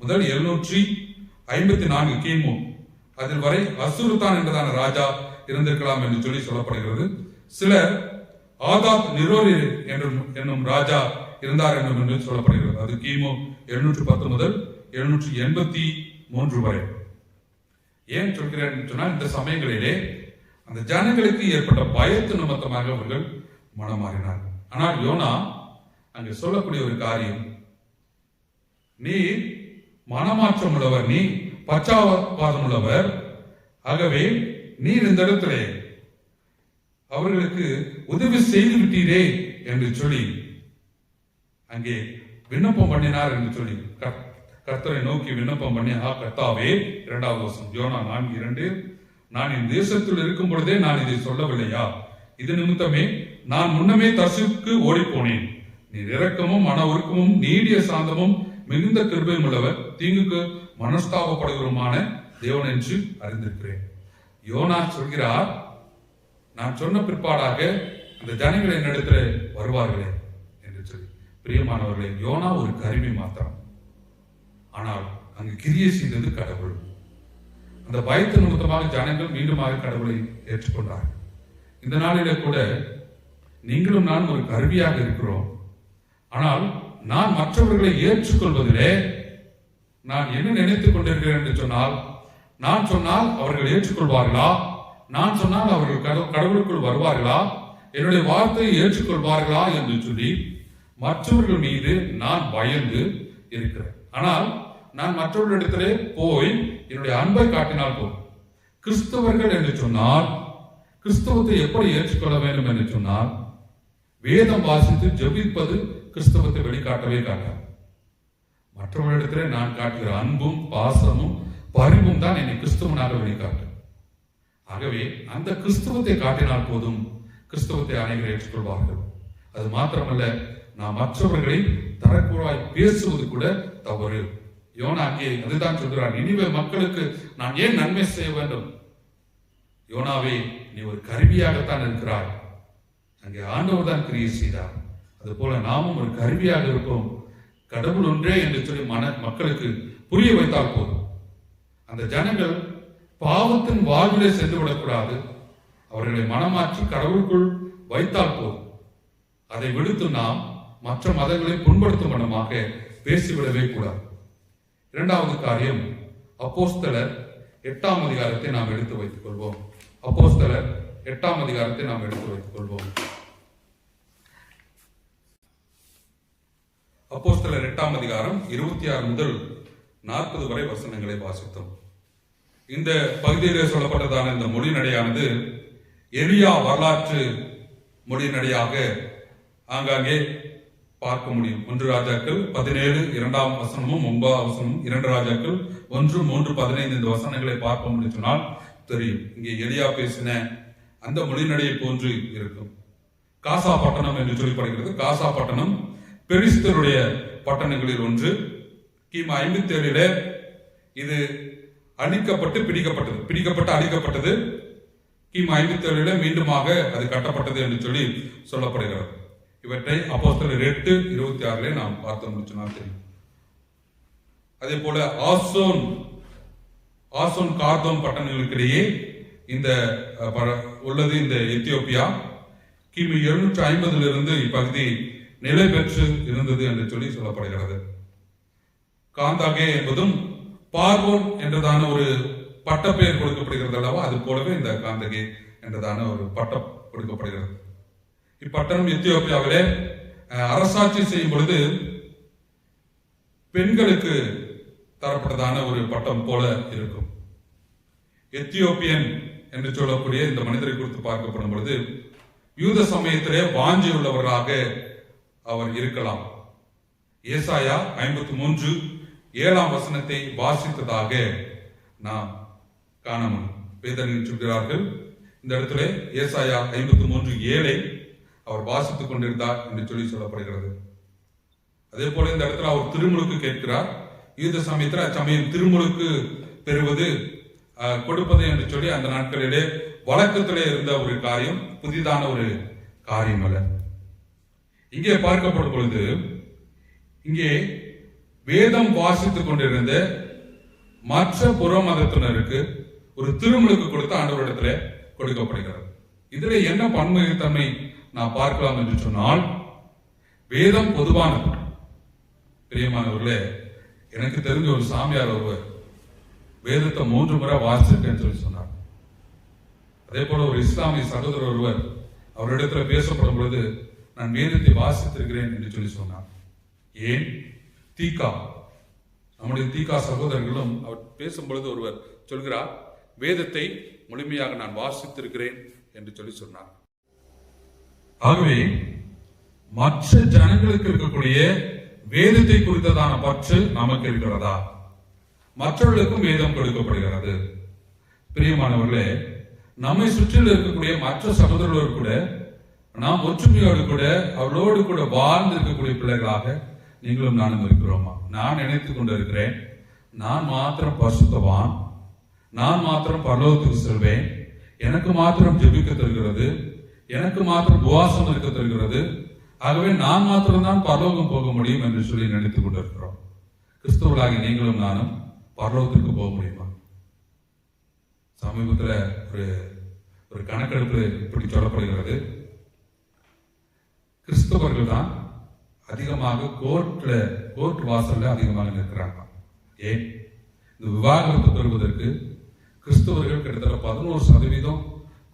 முதல் 754 கிமு அதில் வரை அசூர்தான் என்றதான ராஜா இருந்திருக்கலாம் என்று சொல்லி சொல்லப்படுகிறது. சிலர் ஆதாத் நிரோரி என்னும் ராஜா இருந்தார் என்று சொல்லப்படுகிறது. அது கிமு 710 முதல் 783 வரை. ஏன் சொல்கிறேன் சொன்னால், இந்த சமயங்களிலே அந்த ஜனங்களுக்கு ஏற்பட்ட பயத்து நிமித்தமாக அவர்கள் மனமாறினார். ஆனால் யோனா அங்கு சொல்லக்கூடிய ஒரு காரியம், நீ மனமாற்றம் உள்ளவர், நீ பச்சாவாதம் உள்ளவர், ஆகவே நீர் இந்த இடத்திலே அவர்களுக்கு உதவி செய்து விட்டீரே என்று சொல்லி அங்கே விண்ணப்பம் பண்ணினார் என்று சொல்லி கர்த்தரை நோக்கி விண்ணப்பம் பண்ணி, கர்த்தாவே, 2வது வசனம் யோனா 4:2, நான் என் தேசத்தில் இருக்கும் பொழுதே நான் இதை சொல்லவில்லையா? இது நிமித்தமே நான் முன்னமே தர்சுக்கு ஓடி போனேன். நீர் இரக்கமும் மன உருக்கமும் நீடிய சாந்தமும் மிகுந்த கிருபையும் உள்ளவர், தீங்குக்கு மனஸ்தாபப்படுகிறமான தேவன் என்று அறிந்திருக்கிறேன். யோனா சொல்கிறார், நான் சொன்ன பிற்பாடாக அந்த ஜனங்கள் என்னிடத்தில் வருவார்களே என்று சொல்லி. பிரியமானவர்களே, யோனா ஒரு கருவி மாத்திரம். ஆனால் அங்கு கிரியை செய்தது கடவுள். அந்த பயத்து நிமித்தமாக ஜனங்கள் மீண்டுமாக கடவுளை ஏற்றுக்கொண்டார்கள். இந்த நாளிலே கூட நீங்களும் நான் ஒரு கருவியாக இருக்கிறோம். ஆனால் நான் மற்றவர்களை ஏற்றுக்கொள்வதிலே நான் என்ன நினைத்துக் கொண்டிருக்கிறேன் என்று சொன்னால், நான் சொன்னால் அவர்கள் ஏற்றுக்கொள்வார்களா, நான் சொன்னால் அவர்கள் கடவுளுக்குள் வருவார்களா என்னுடைய வார்த்தையை ஏற்றுக்கொள்வார்களா என்று சொல்லி மற்றவர்கள் மீது நான் பயந்து இருக்கிறேன். ஆனால் நான் மற்றவர்களிடத்திலே போய் என்னுடைய அன்பை காட்டினால் போதும். கிறிஸ்தவர்கள் என்று சொன்னால் கிறிஸ்தவத்தை எப்படி ஏற்றுக்கொள்ள வேண்டும் என்று சொன்னால் வேதம் வாசித்து ஜெபிப்பது கிறிஸ்தவத்தை வெளிக்காட்டவே காட்டாது. மற்றவர்களிடத்திலே நான் காட்டுகிற அன்பும் பாசமும் பரிவும் தான் என்னை கிறிஸ்தவனாக வெளிக்காட்டும். ஆகவே அந்த கிறிஸ்தவத்தை காட்டினால் போதும், கிறிஸ்தவத்தை அனைவரும் ஏற்றுக்கொள்வார்கள். அது மாத்திரமல்ல, நான் மற்றவர்களை தரக்குறாய் பேசுவது கூட தவறு. யோனா அங்கே அதுதான் சொல்கிறார், நினிவே மக்களுக்கு நான் ஏன் நன்மை செய்ய வேண்டும்? யோனாவே, நீ ஒரு கருவியாகத்தான் இருக்கிறாய். அங்கே ஆண்டவர் தான் கிரியை செய்தார். அது போல நாமும் ஒரு கருவியாக இருப்போம். கடவுள் ஒன்றே என்று சொல்லி மக்களுக்கு புரிய வைத்தால் போதும். அந்த ஜனங்கள் பாவத்தின் வாழ்விலே சென்று விடக்கூடாது. அவர்களை மனமாற்றி கடவுளுக்குள் வைத்தால் போதும். அதை விடுத்து நாம் மற்ற மதங்களை புண்படுத்தும் மனமாக பேசிவிடவே கூடாது. இரண்டாவது காரியம், அப்போஸ்தலர் 8ஆம் அதிகாரத்தை நாம் எடுத்து வைத்துக் கொள்வோம். அப்போஸ்தலர் 8ஆம் அதிகாரத்தை நாம் எடுத்து வைத்துக் கொள்வோம். அப்போஸ்தலர் 8ஆம் அதிகாரம் 26 முதல் 40 வரை வசனங்களை வாசித்தோம். இந்த பகுதியிலே சொல்லப்பட்டதான இந்த மொழிநடையானது எலியா வரலாற்று மொழிநடையாக ஆங்காங்கே பார்க்க முடியும். 1 ராஜாக்கள் 17 2ஆம் வசனமும் 9ஆம் வசனமும், 2 ராஜாக்கள் 1, 3, 15 இந்த வசனங்களை பார்க்க முடியும் சொன்னால் தெரியும். இங்கே எலியா பேசின அந்த மொழிநடையை போன்று இருக்கும். காசா பட்டணம் என்று சொல்லப்படுகிறது. காசா பட்டணம் பெலிஸ்தருடைய பட்டணங்களில் ஒன்று. கிமு 57 இது அழிக்கப்பட்டு பிடிக்கப்பட்டு அழிக்கப்பட்டது. கிமு 57 மீண்டுமாக அது கட்டப்பட்டது என்று சொல்லி சொல்லப்படுகிறது. இவற்றை அப்போஸ்தலர் 8:26 நாம் பார்த்து முடிச்சோம்னா தெரியும். அதே போல ஆசோன் கார்தோம் பட்டணங்களுக்கிடையே இந்த உள்ளது இந்த எத்தியோப்பியா. கிமு 750 இப்பகுதி நிலை பெற்று இருந்தது என்று சொல்லி சொல்லப்படுகிறது. காந்தாகே என்பதும் பார்வோன் என்றதான ஒரு பட்டப்பெயர் கொடுக்கப்படுகிறது அல்லவா, அது போலவே இந்த காந்தகே என்றதான ஒரு பட்டம் கொடுக்கப்படுகிறது. இப்பட்டணம் எத்தியோப்பியாவிலே அரசாட்சி செய்யும் பொழுது பெண்களுக்கு தரப்பட்டதான ஒரு பட்டம் போல இருக்கும். எத்தியோப்பியன் என்று சொல்லக்கூடிய இந்த மனிதரை குறித்து பார்க்கப்படும் பொழுது யூத சமயத்திலே வாஞ்சி உள்ளவர்களாக அவர் இருக்கலாம். ஏசாயா 53:7ஆம் வசனத்தை வாசித்ததாக நாம் காண முடியும். வேதனையில் சொல்கிறார்கள், இந்த இடத்துல ஏசாயா 53:7 அவர் வாசித்துக் கொண்டிருந்தார் என்று சொல்லி சொல்லப்படுகிறது. அதே போல இந்த இடத்துல அவர் திருமுழுக்கு கேட்கிறார். யூத சமயத்தில் அச்சமயம் திருமுழுக்கு பெறுவது கொடுப்பது என்று சொல்லி அந்த நாட்களிலே வழக்கத்திலே இருந்த ஒரு காரியம், புதிதான ஒரு காரியம் அல்ல. இங்கே பார்க்கப்படும் பொழுது இங்கே வேதம் வாசித்துக் கொண்டிருந்த மற்ற புற மதத்தினருக்கு ஒரு திருமுழுக்கு கொடுத்த ஆண்டவரிடத்துல கொடுக்கப்படுகிறது. இதுல என்ன பன்முகத்தன்மை நான் பார்க்கலாம் என்று சொன்னால், வேதம் பொதுவானது. பிரியமானவர்களே, எனக்கு தெரிஞ்ச ஒரு சாமியார் ஒருவர் வேதத்தை 3 முறை வாசிச்சிருக்கேன்னு சொல்லி சொன்னார். அதே போல ஒரு இஸ்லாமிய சகோதரர் ஒருவர் அவரிடத்துல பேசப்படும் பொழுது நான் வேதத்தை வாசித்திருக்கிறேன் என்று சொல்லி சொன்னார். ஏன் தீகா, நம்முடைய தீகா சகோதரர்களும் அவர் பேசும் பொழுது ஒருவர் சொல்கிறார், வேதத்தை முழுமையாக நான் வாசித்திருக்கிறேன் என்று சொல்லி சொன்னார். ஆகவே மற்ற ஜனங்களுக்கு இருக்கக்கூடிய வேதத்தை குறித்ததான பற்று நமக்கு இருக்கிறதா? மற்றவர்களுக்கும் வேதம் கொடுக்கப்படுகிறது. பிரியமானவர்களே, நம்மை சுற்றில் இருக்கக்கூடிய மற்ற சகோதரர்களோடு கூட நாம் ஒற்றுமையோடு கூட அவர்களோடு கூட வாழ்ந்து இருக்கக்கூடிய பிள்ளைகளாக நீங்களும் நானும் இருக்கிறோமா? நான் நினைத்துக் கொண்டு இருக்கிறேன், நான் மாத்திரம் பரிசுத்தவான், நான் மாத்திரம் பரலோகத்துக்கு செல்வேன், எனக்கு மாத்திரம் ஜெபிக்க தருகிறது, எனக்கு மாத்திரம் உபவாசம் இருக்க தருகிறது, ஆகவே நான் மாத்திரம்தான் பரலோகம் போக முடியும் என்று சொல்லி நினைத்துக் கொண்டிருக்கிறோம். கிறிஸ்தவர்களாகி நீங்களும் நானும் பரலோகத்திற்கு போக முடியுமா? சமீபத்தில் ஒரு கணக்கெடுப்பு இப்படி சொல்லப்படுகிறது, கிறிஸ்தவர்கள் தான் அதிகமாக கோர்ட் வாசல்ல அதிகமாக நிற்கிறாங்க. ஏன்? இந்த விவாகரத்து பெறுவதற்கு கிறிஸ்தவர்கள் கிட்டத்தட்ட 11%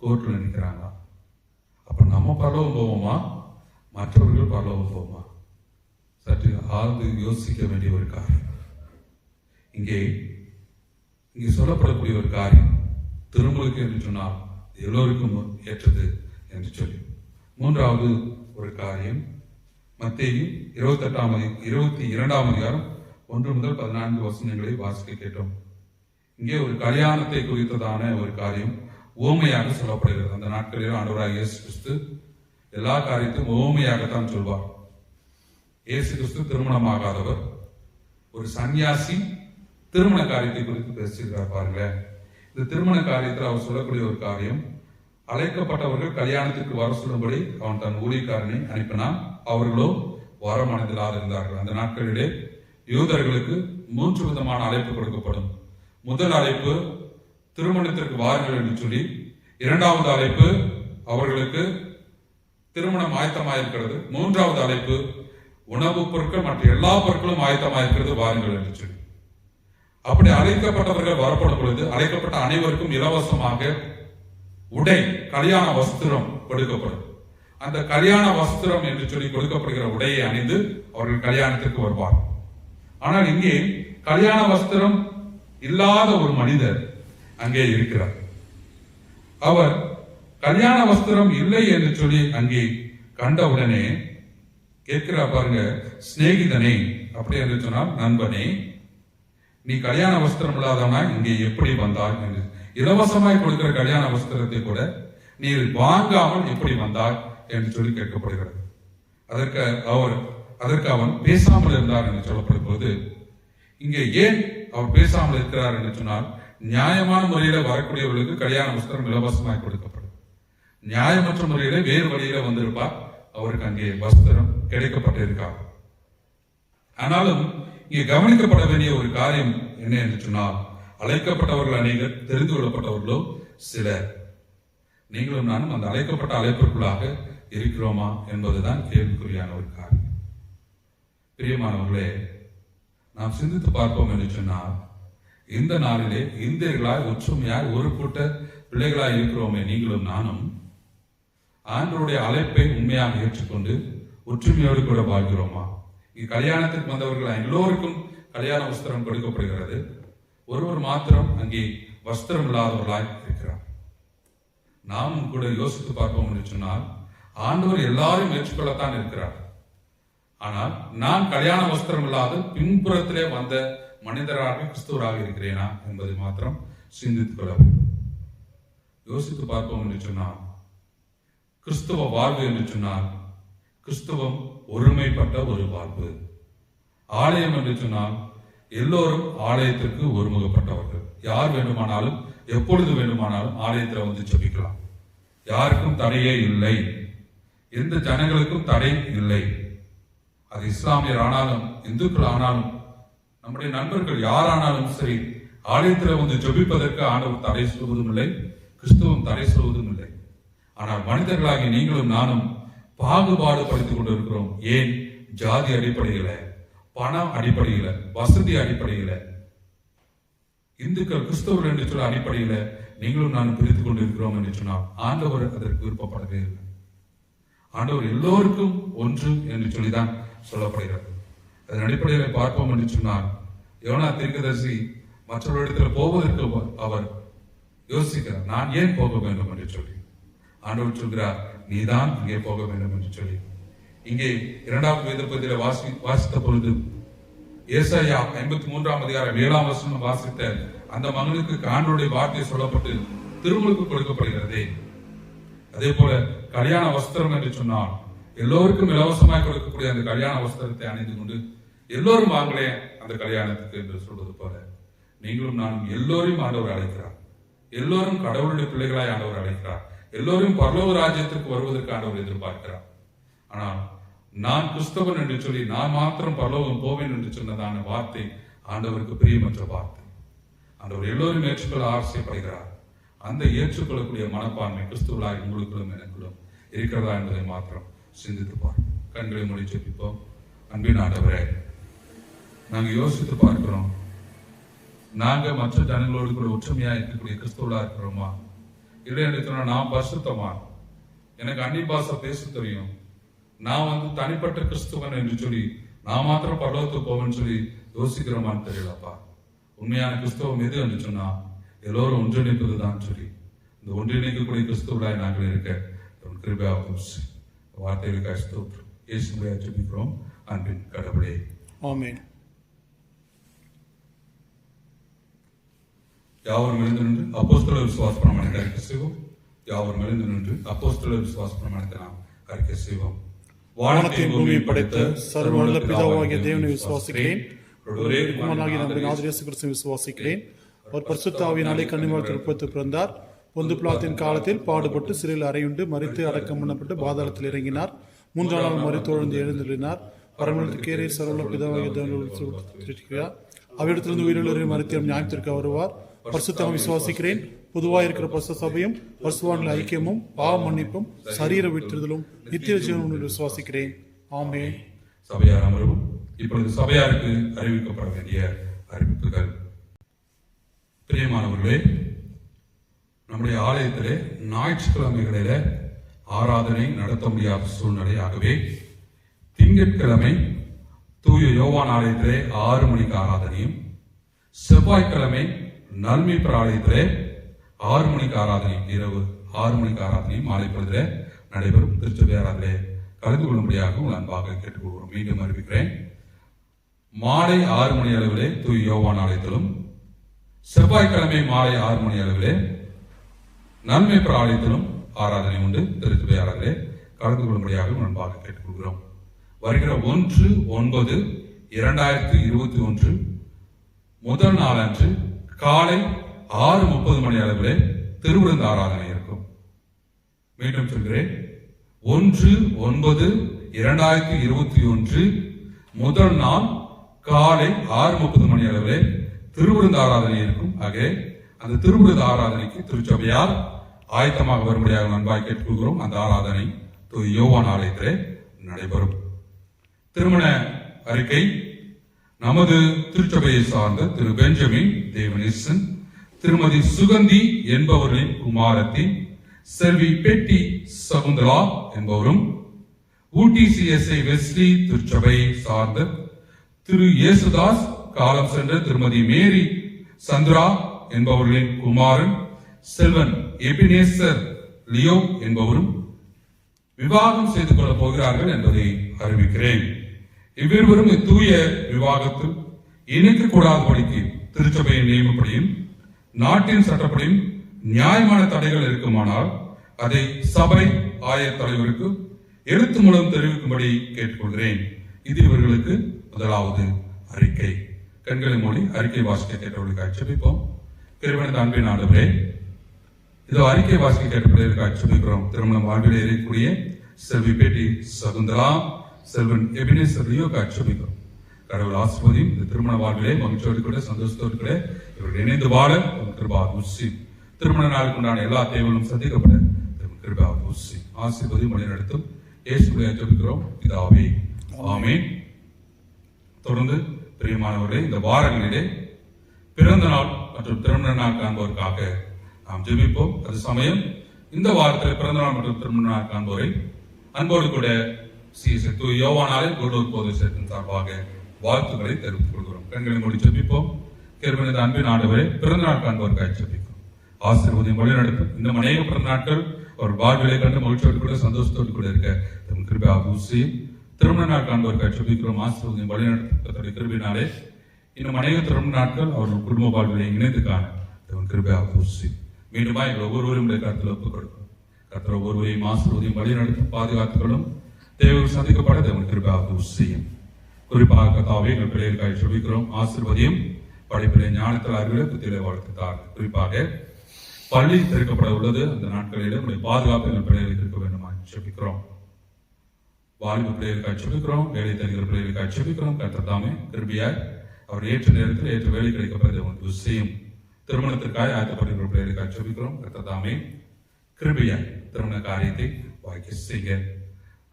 கோர்ட்ல நிற்கிறாங்க. அப்ப நம்ம பரலோகம் போவோமா, மற்றவர்கள் பரலோகம் போவோமா? சற்று ஆழ்ந்து யோசிக்க வேண்டிய ஒரு காரியம். இங்கே சொல்லப்படக்கூடிய ஒரு காரியம் திருமுழுக்கு என்று சொன்னால் எல்லோருக்கும் ஏற்றது என்று சொல்லி. மூன்றாவது ஒரு காரியம் மத்தேயு 22ஆம் அதிகாரம் 1 முதல் 14 வசனங்களை வாசிக்க கேட்டோம். இங்கே ஒரு கல்யாணத்தை குறித்ததான ஒரு காரியம் உவமையாக சொல்லப்படுகிறது. அந்த நாட்களில் ஆண்டவராகிய இயேசு கிறிஸ்து எல்லா காரியத்தையும் உவமையாகத்தான் சொல்வார். இயேசு கிறிஸ்து திருமணமாகாதவர், ஒரு சன்னியாசி திருமண காரியத்தை குறித்து பேசுகிறார். பாருங்க, இந்த திருமண காரியத்தில் அவர் சொல்லக்கூடிய ஒரு காரியம், அழைக்கப்பட்டவர்கள் கல்யாணத்திற்கு வர சொல்லும்படி அவன் தன் ஊழியக்காரனை அனுப்பினான். அவர்களோ வரமனதிலாக இருந்தார்கள். அந்த நாட்களிலே யூதர்களுக்கு 3 விதமான அழைப்பு கொடுக்கப்படும். முதல் அழைப்பு திருமணத்திற்கு வாருங்கள் என்று சொல்லி, இரண்டாவது அழைப்பு அவர்களுக்கு திருமணம் ஆயத்தமாயிருக்கிறது, மூன்றாவது அழைப்பு உணவுப் பொருட்கள் மற்ற எல்லா பொருட்களும் ஆயத்தமாயிருக்கிறது, வாருங்கள் என்று சொல்லி. அப்படி அழைக்கப்பட்டவர்கள் வரப்படும் பொழுது அழைக்கப்பட்ட அனைவருக்கும் இலவசமாக உடை, கல்யாண வஸ்திரம் கொடுக்கப்படும். அந்த கல்யாண வஸ்திரம் என்று சொல்லி கொடுக்கப்படுகிற உடையை அணிந்து அவர்கள் கல்யாணத்திற்கு வருவார். ஆனால் இங்கே கல்யாண வஸ்திரம் இல்லாத ஒரு மனிதர் அங்கே இருக்கிறார். அவர் கல்யாண வஸ்திரம் இல்லை என்று சொல்லி அங்கே கண்டவுடனே கேட்கிறார். பாருங்க, சிநேகிதனே, அப்படி என்று சொன்னால் நண்பனே, நீ கல்யாண வஸ்திரம் இல்லாதவனா இங்கே எப்படி வந்தாய் என்று. இலவசமாய் கொடுக்கிற கல்யாண வஸ்திரத்தை கூட நீ வாங்காமல் எப்படி வந்தாய் என்று சொல்லி கேட்கப்படுகிறது. அதற்கு அவன் பேசாமல் இருந்தார் என்று சொல்லப்படும் போது, இங்கே ஏன் அவர் பேசாமல் இருக்கிறார் என்று சொன்னால், நியாயமான முறையில வரக்கூடியவர்களுக்கு கல்யாண வஸ்திரம் இலவசமாய் கொடுக்கப்படும். நியாயமற்ற முறையில வேறு வழியில வந்திருப்பார், அவருக்கு அங்கே வஸ்திரம் கிடைக்கப்பட்டிருக்கார். ஆனாலும் இங்கே கவனிக்கப்பட வேண்டிய ஒரு காரியம் என்ன என்று சொன்னால், அழைக்கப்பட்டவர்கள் அநேகர், தெரிந்து கொள்ளப்பட்டவர்களோ சிலர். நீங்களும் நானும் அந்த அழைக்கப்பட்ட அழைப்பிற்குள்ளாக இருக்கிறோமா என்பதுதான் கேள்விக்குறியான ஒரு காரியம். பிரியமானவர்களே, நாம் சிந்தித்து பார்ப்போம் என்று சொன்னால், இந்த நாளிலே இந்தியர்களாய் ஒற்றுமையாய் ஒரு கூட்ட பிள்ளைகளாய் இருக்கிறோமே நீங்களும் நானும், ஆண்டவருடைய அழைப்பை உண்மையாக ஏற்றுக்கொண்டு ஒற்றுமையோடு கூட வாழ்கிறோமா? கல்யாணத்திற்கு வந்தவர்கள் எல்லோருக்கும் கல்யாண வஸ்திரம் கொடுக்கப்படுகிறது, ஒருவர் மாத்திரம் அங்கே வஸ்திரம் இல்லாதவர்களாய் இருக்கிறார். நாமும் கூட யோசித்து பார்ப்போம் என்று சொன்னால், ஆண்டவர் எல்லாரும் ஏற்றுக்கொள்ளத்தான் இருக்கிறார். ஆனால் நான் கல்யாண வஸ்திரம் இல்லாத பின்புறத்திலே வந்த மனிதராக கிறிஸ்துவராக இருக்கிறேனா என்பதை மாத்திரம் சிந்தித்துக் கொள்ள வேண்டும். யோசித்து பார்ப்போம் என்று சொன்னால், கிறிஸ்துவ வாழ்வு என்று சொன்னால் கிறிஸ்துவம் ஒருமைப்பட்ட ஒரு வாழ்வு. ஆலயம் என்று சொன்னால் எல்லோரும் ஆலயத்திற்கு ஒருமுகப்பட்டவர்கள். யார் வேண்டுமானாலும் எப்பொழுது வேண்டுமானாலும் ஆலயத்தில் வந்து ஜெபிக்கலாம். யாருக்கும் தடையே இல்லை, எந்த ஜனங்களுக்கும் தடை இல்லை. அது இஸ்லாமியர் ஆனாலும் இந்துக்கள் ஆனாலும் நம்முடைய நண்பர்கள் யாரானாலும் சரி, ஆலயத்தில் வந்து ஜெபிப்பதற்கு ஆண்டவர் தடை சொல்வதும் இல்லை, கிறிஸ்துவம் தடை சொல்வதும் இல்லை. ஆனால் மனிதர்களாகி நீங்களும் நானும் பாகுபாடு படுத்திக் கொண்டிருக்கிறோம். ஏன்? ஜாதி அடிப்படையில, பணம் அடிப்படையில, வசதி அடிப்படையில, இந்துக்கள் கிறிஸ்தவர்கள் என்று சொல்ல அடிப்படையில நீங்களும் நானும் பிரித்துக் கொண்டிருக்கிறோம் என்று சொன்னால் ஆண்டவர் அதற்கு விருப்பப்படவே இல்லை. ஆண்டவர் எல்லோருக்கும் ஒன்று என்று சொல்லிதான் சொல்லப்படுகிறது. அதன் அடிப்படையில் பார்ப்போம் என்று சொன்னால், யோனா தீர்க்கதரிசி மற்றவர்களிடத்தில் போவதற்கு அவர் யோசிக்கிறார், நான் ஏன் போக வேண்டும் என்று சொல்லி. ஆண்டவர் சொல்கிறார், நீதான் இங்கே போக வேண்டும் என்று சொல்லி. இங்கே 2வது வேதபகுதியில வாசித்த பொழுது ஏசாயா 53ஆம் அதிகாரம் 7ஆம் வசனம் வாசித்த அந்த மகனுக்கு ஆண்டவருடைய வார்த்தை சொல்லப்பட்டு திருமுழுக்கு கொடுக்கப்படுகிறதே. அதே போல கல்யாண வஸ்திரம் என்று சொன்னால் எல்லோருக்கும் இலவசமாக கொடுக்கக்கூடிய அந்த கல்யாண வஸ்திரத்தை அணிந்து கொண்டு எல்லோரும் வாங்களே அந்த கல்யாணத்துக்கு என்று சொல்வது போல நீங்களும் நானும் எல்லோரையும் ஆண்டவர் அழைக்கிறார். எல்லோரும் கடவுளுடைய பிள்ளைகளாய் ஆண்டவர் அழைக்கிறார். எல்லோரும் பரலோக ராஜ்யத்திற்கு வருவதற்கு ஆண்டவர் எதிர்பார்க்கிறார். ஆனால் நான் கிறிஸ்தவன் என்று சொல்லி நான் மாத்திரம் பரலோகம் போவேன் என்று சொன்னதான வார்த்தை ஆண்டவருக்கு பிரியமற்ற வார்த்தை. ஆண்டவர் எல்லோரும் ஏற்றுக்கொள்ள ஆசைப்படுகிறார். அந்த ஏற்றுக்கொள்ளக்கூடிய மனப்பான்மை கிறிஸ்துவலாய் உங்களுக்குள்ளும் எனக்குள்ளும் இருக்கிறதா என்பதை மாத்திரம் சிந்தித்து பார்ப்போம். கண்களை மூடி ஜெபிப்போம். அன்பின் ஆண்டவரே, நாங்க யோசித்து பார்க்கிறோம், நாங்க மற்ற ஜனங்களோடு கூட ஒற்றுமையா இருக்கக்கூடிய கிறிஸ்துவலா இருக்கிறோமா? இல்லை என்று சொன்னா நாம் பரிசுத்தமா? எனக்கு அந்நிய பாஷை பேச தெரியும், நான் வந்து தனிப்பட்ட கிறிஸ்துவன் என்று சொல்லி நான் மாத்திரம் பரலோகத்துக்கு போவேன்னு சொல்லி யோசிக்கிறோமான்னு தெரியலப்பா. உண்மையான கிறிஸ்தவம் எது என்று சொன்னா எல்லோரும் ஒன்றிணைப்பதுதான் சொல்லி இந்த ஒன்றிணைக்கக்கூடிய கிறிஸ்துவராய் நாங்கள் இருக்க கிருபையாக வார்த்தைகளுக்காக ஸ்தோத்திரம். இயேசுவை ஜெபிக்கிறோம் அன்பின் கடவுளே, ஆமென். யாவரும் எழுந்து நின்று அப்போஸ்தலர் விசுவாச பிரமாணத்தை அறிக்கை செய்வோம். யாவரும் எழுந்து நின்று அப்போஸ்தலர் விசுவாச பிரமாணத்தை நாம் அறிக்கை செய்வோம். வானத்தையும் பூமியை படைத்த சர்வவல்ல பிதாவாகிய தேவனை விசுவாசிக்கிறேன். ஒரே குமாரனாகிய நம்முடைய ஆண்டவர் இயேசு கிறிஸ்துவை விசுவாசிக்கிறேன். அவர் பரிசுத்த ஆவியினாலே கன்னிமரியாள் உற்பத்தி பிறந்தார். பொந்து பிலாத்தின் காலத்தில் பாடுபட்டு சிறையில் அறையுண்டு மரித்து அடக்கம் பண்ணப்பட்டு பாதாளத்தில் இறங்கினார். 3 நாள் மரித்து எழுந்து எழுந்துள்ளினார். பரமண்டலத்துக்கு ஏறி சர்வவல்ல பிதாவாகிய தேவனை அவ்விடத்திலிருந்து உயிரிழந்தோரை மரித்து நியாயத்திற்கு வருவார். பரிசுத்த விசுவாசிக்கிறேன். பொதுவாக இருக்கிற பரிசுத்த சபையும் பரிசுத்தவான்கள் ஐக்கியமும் பாவ மன்னிப்பும் சரீர விட்டுதலும் நித்திய ஜீவனும் விசுவாசிக்கிறேன். ஆமென். சபையார் அமர்வும். இப்பொழுது சபையாருக்கு அறிவிக்கப்பட வேண்டிய அறிவிப்புகள். பிரியமானவர்களே, நம்முடைய ஆலயத்திலே ஞாயிற்றுக்கிழமைகளிலே ஆராதனை நடத்த முடியாத சூழ்நிலை. ஆகவே திங்கட்கிழமை தூய யோவான் ஆலயத்திலே 6 மணிக்கு ஆராதனையும், செவ்வாய்க்கிழமை நல்மீட்பர் ஆலயத்திலே 6 மணிக்கு ஆராதனையும், இரவு 6 மணிக்கு ஆராதனையும் மாலை பொழுதிலே நடைபெறும். திருச்சபை ஆராதனை கலந்து கொள்ளும்படியாக உங்கள் அன்பாக கேட்டுக்கொள்கிறோம். மீண்டும் அறிவிக்கிறேன். மாலை 6 மணி அளவிலே தூய யோவான் ஆலயத்திலும், செவ்வாய்க்கிழமை மாலை 6 மணி அளவிலே நன்மைப்பர் ஆலயத்திலும் ஆராதனை உண்டு. திருச்சபை ஆராதனை கலந்து கொள்ளும்படியாக அன்பாக கேட்டுக்கொள்கிறோம். வருகிற 1/9/2021 முதல் நாளன்று காலை 6:30 மணி அளவிலே திருவிருந்த ஆராதனை இருக்கும். மீண்டும் சொல்கிறேன், 1/9/2021 முதல் நாள் காலை 6:30 மணி அளவிலே திருவிருந்த ஆராதனை இருக்கும். ஆகவே அந்த திருவிருந்த ஆராதனைக்கு திருச்சபையார் ஆயத்தமாக வரும்படியாக அன்பாய் கேட்டுக்கொள்கிறோம். அந்த ஆராதனை யோவான் ஆலயத்திலே நடைபெறும். திருமண அறிக்கை. நமது திருச்சபையை சார்ந்த திரு பெஞ்சமின் தேவனேசன், திருமதி சுகந்தி என்பவர்களின் குமாரத்தி செல்வி பெட்டி சகுந்தலா என்பவரும், UTCSI வெஸ்லி திருச்சபை சார்ந்த திரு இயேசுதாஸ் காலம் சென்ற திருமதி மேரி சந்திரா என்பவர்களின் குமாரன் செல்வன் எபினேசர் லியோ என்பவரும் விவாகம் செய்து கொள்ளப் போகிறார்கள் என்பதை அறிவிக்கிறேன். இவ்விருவரும் தூய விவாகத்தில் இணைக்கக்கூடாதபடிக்கு திருச்சபையின் நியமப்படியும் நாட்டின் சட்டப்படியும் நியாயமான தடைகள் இருக்குமானால் அதை சபை ஆயர் தலைவருக்கு எழுத்து மூலம் தெரிவிக்கும்படி கேட்டுக்கொள்கிறேன். இது இவர்களுக்கு முதலாவது அறிக்கை. கண்களை மூடி அறிக்கை வாசிக்க கேட்டவர்களுக்கு அச்சபிப்போம். கிருபையின் அன்பின் ஆண்டவரே, இதோ அறிக்கை வாசிக்க கேட்ட பிள்ளைகளுக்கு அச்சபிக்கிறோம். திருமணம் வாழ்வில் ஏறக்கூடிய செல்வி பேட்டி சகுந்தலா, செல்வன் எபினேசர் லியோக்கு அச்சபிக்கிறோம். கடவுள் ஆசிர்வதியும். இந்த திருமண வாழ்விலே மகிழ்ச்சியோடு கூட சந்தோஷத்தோடு கூட இவர்கள் இணைந்து வாழ கிருபா உசி. திருமண நாளுக்கு உண்டான எல்லா தேவைகளும் சந்திக்கப்பட கிருபா உசி ஆசீர்வதியும் வழி நடத்தும். இயேசுவை ஜெபிக்கிறோம் பிதாவே, ஆமென். தொடர்ந்து பிரியமானவர்களே, இந்த வாரங்களிலே பிறந்த நாள் மற்றும் திருமண நாள் காண்போருக்காக நாம் ஜெபிப்போம். அது சமயம் இந்த வாரத்தில் பிறந்த நாள் மற்றும் திருமண நாள் காண்போரை அன்போடு கூட யோவானாலே குருடூர் பொது சேர்க்கும் சார்பாக வாழ்த்துக்களை தெரிவித்துக் கொள்கிறோம். கண்களை மூடி ஜெபிப்போம். கிருபையின் அன்பின் ஆண்டவரே, பிறந்த நாள் காண்போருக்காக ஜெபிக்கிறோம். ஆசீர்வாதம் வழி நடத்தும். இன்னும் அநேக பிறந்த நாட்கள் ஒரு வாழ்விலை கண்டு மகிழ்ச்சியோடு கூட சந்தோஷத்தோடு கூட இருக்க கிருபையாக ஊசியும். திருமண நாள் காண்போருக்காக ஜெபிக்கிறோம். ஆசீர்வாதம் வழி நடத்தும் கிருபையினாலே இன்னும் அநேக திருமண நாட்கள் அவர்கள் குடும்ப வாழ்விலை இணைந்து காண கிருபையாக ஊசியும். மீண்டுமா எங்கள் ஒவ்வொருவரும் கருத்தில் ஒப்புக் கொடுக்கும். கர்த்தர் ஒவ்வொருவரையும் ஆசீர்வாதம் வழி நடத்தும் பாதுகாத்துகளும் தேவைகள் சந்திக்கப்பட தேவன் கிருபையாக ஊசியும். குறிப்பாக கர்த்தாவே எங்கள் பிள்ளைகளுக்காக ஜெபிக்கிறோம். ஆசீர்வாதம் படிப்பிலே ஞானத்தில் அறிவிலே புத்தியிலே வாழ்த்துத்தார். குறிப்பாக பள்ளி திறக்கப்பட உள்ளது. அந்த நாட்களில் நம்முடைய பாதுகாப்பு எங்கள் பிள்ளைகளுக்கு இருக்க வேண்டுமா ஜெபிக்கிறோம். வாலிப பிள்ளைகளுக்காக ஜெபிக்கிறோம். வேலை தருகிற பிள்ளைகளுக்காக ஜெபிக்கிறோம். கர்த்தர் தாமே கிருபையாய் அவர் ஏற்ற நேரத்தில் ஏற்ற வேலை கிடைக்கப்பட உங்களுக்கு செய்யும். திருமணத்திற்காக ஆயத்தப்படுகிற பிள்ளைகளுக்காக ஜெபிக்கிறோம். கர்த்தர் தாமே கிருபையாய் திருமண காரியத்தை வாக்கி செய்ய.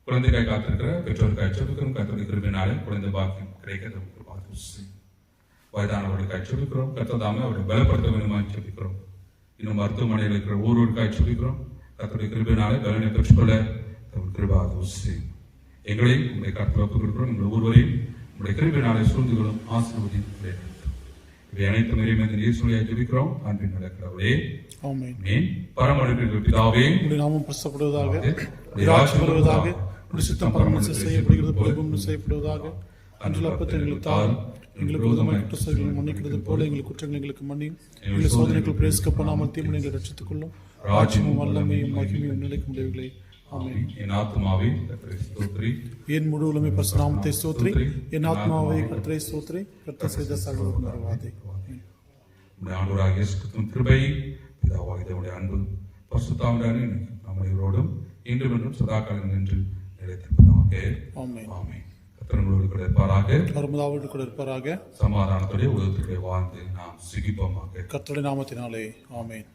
குழந்தைக்காய் காத்திருக்கிற பெற்றோருக்காக ஜெபிக்கிறோம். கர்த்தருடைய கிருபையினாலே குழந்தை பாக்கியம் கிடைக்க பார்த்து செய்யும். வயதானவர்களுக்காக ஜெபிக்கிறோம். கர்த்தர் தாமே அவரை பலப்படுத்த வேண்டுமா ஜெபிக்கிறோம். இன்னும் மருத்துவமனையில் இருக்கிற ஒவ்வொருவருக்காக ஜெபிக்கிறோம். கர்த்தருடைய கிருபையினாலே பலனை பெற்றுக்கொள்ள தம் கிருபாதம் செய்யும். எங்களையும் உங்களுடைய கர்த்தர் ஒப்புக் கொடுக்கிறோம். உங்கள் ஒவ்வொருவரையும் உங்களுடைய கிருபையினாலே சூழ்ந்துகளும் ஆசீர்வதியும் இவை அனைத்தும் இறைவன் இயேசுவியாய் ஜெபிக்கிறோம். அன்பின் கடவுளே, ஆமென். பரமழைக்கிற பிதாவே, உம்முடைய நாமம் பரிசுத்தப்படுவதாக, உம்முடைய ராஜ்யம் வருவதாக, உம்முடைய சித்தம் பரமண்டலத்தில் செய்யப்படுகிறது போல பூமியிலும் செய்யப்படுவதாக. அன்றைய அப்பத்தை எங்களுக்கு தாரும், எங்களுக்கு விரோதமான குற்றங்களை மன்னிக்கிறது போல எங்கள் குற்றங்களை எங்களுக்கு மன்னியும். எங்கள் சோதனைகள் பிரவேசிக்கப்படாமல் தீமை எங்களை ரட்சித்துக் கொள்ளும். ராஜ்யமும் வல்லமையும் மகிமையும் நிலைக்கும் முடிவுகளை. ஆமென். என் ஆத்துமாவே கர்த்தரை ஸ்தோத்திரி, என் முழு உலகமே பரிசுத்த நாமத்தை ஸ்தோத்திரி. என் ஆத்மாவை கர்த்தரை ஸ்தோத்திரி. கர்த்தர் செய்த சகல மறவாதே. நம்முடைய ஆண்டவராகிய இயேசு கிறிஸ்துவின் கிருபை, பிதாவாகிய தேவனுடைய அன்பு, பரிசுத்த ஆவியானவரின் நம் அனைவரோடும் இன்றும் என்றும் சதாகாலம் என்று நிலைத்திருப்பதாக. ஆமென். ஆமென். கர்த்தர் உங்களோடு கூட இருப்பாராக. கர்மதாவோடு கூட இருப்பாராக. சமாதானத்துடைய உலகத்திலே வாழ்ந்து நாம் சுகிப்போமாக. கர்த்தருடைய நாமத்தினாலே ஆமென்.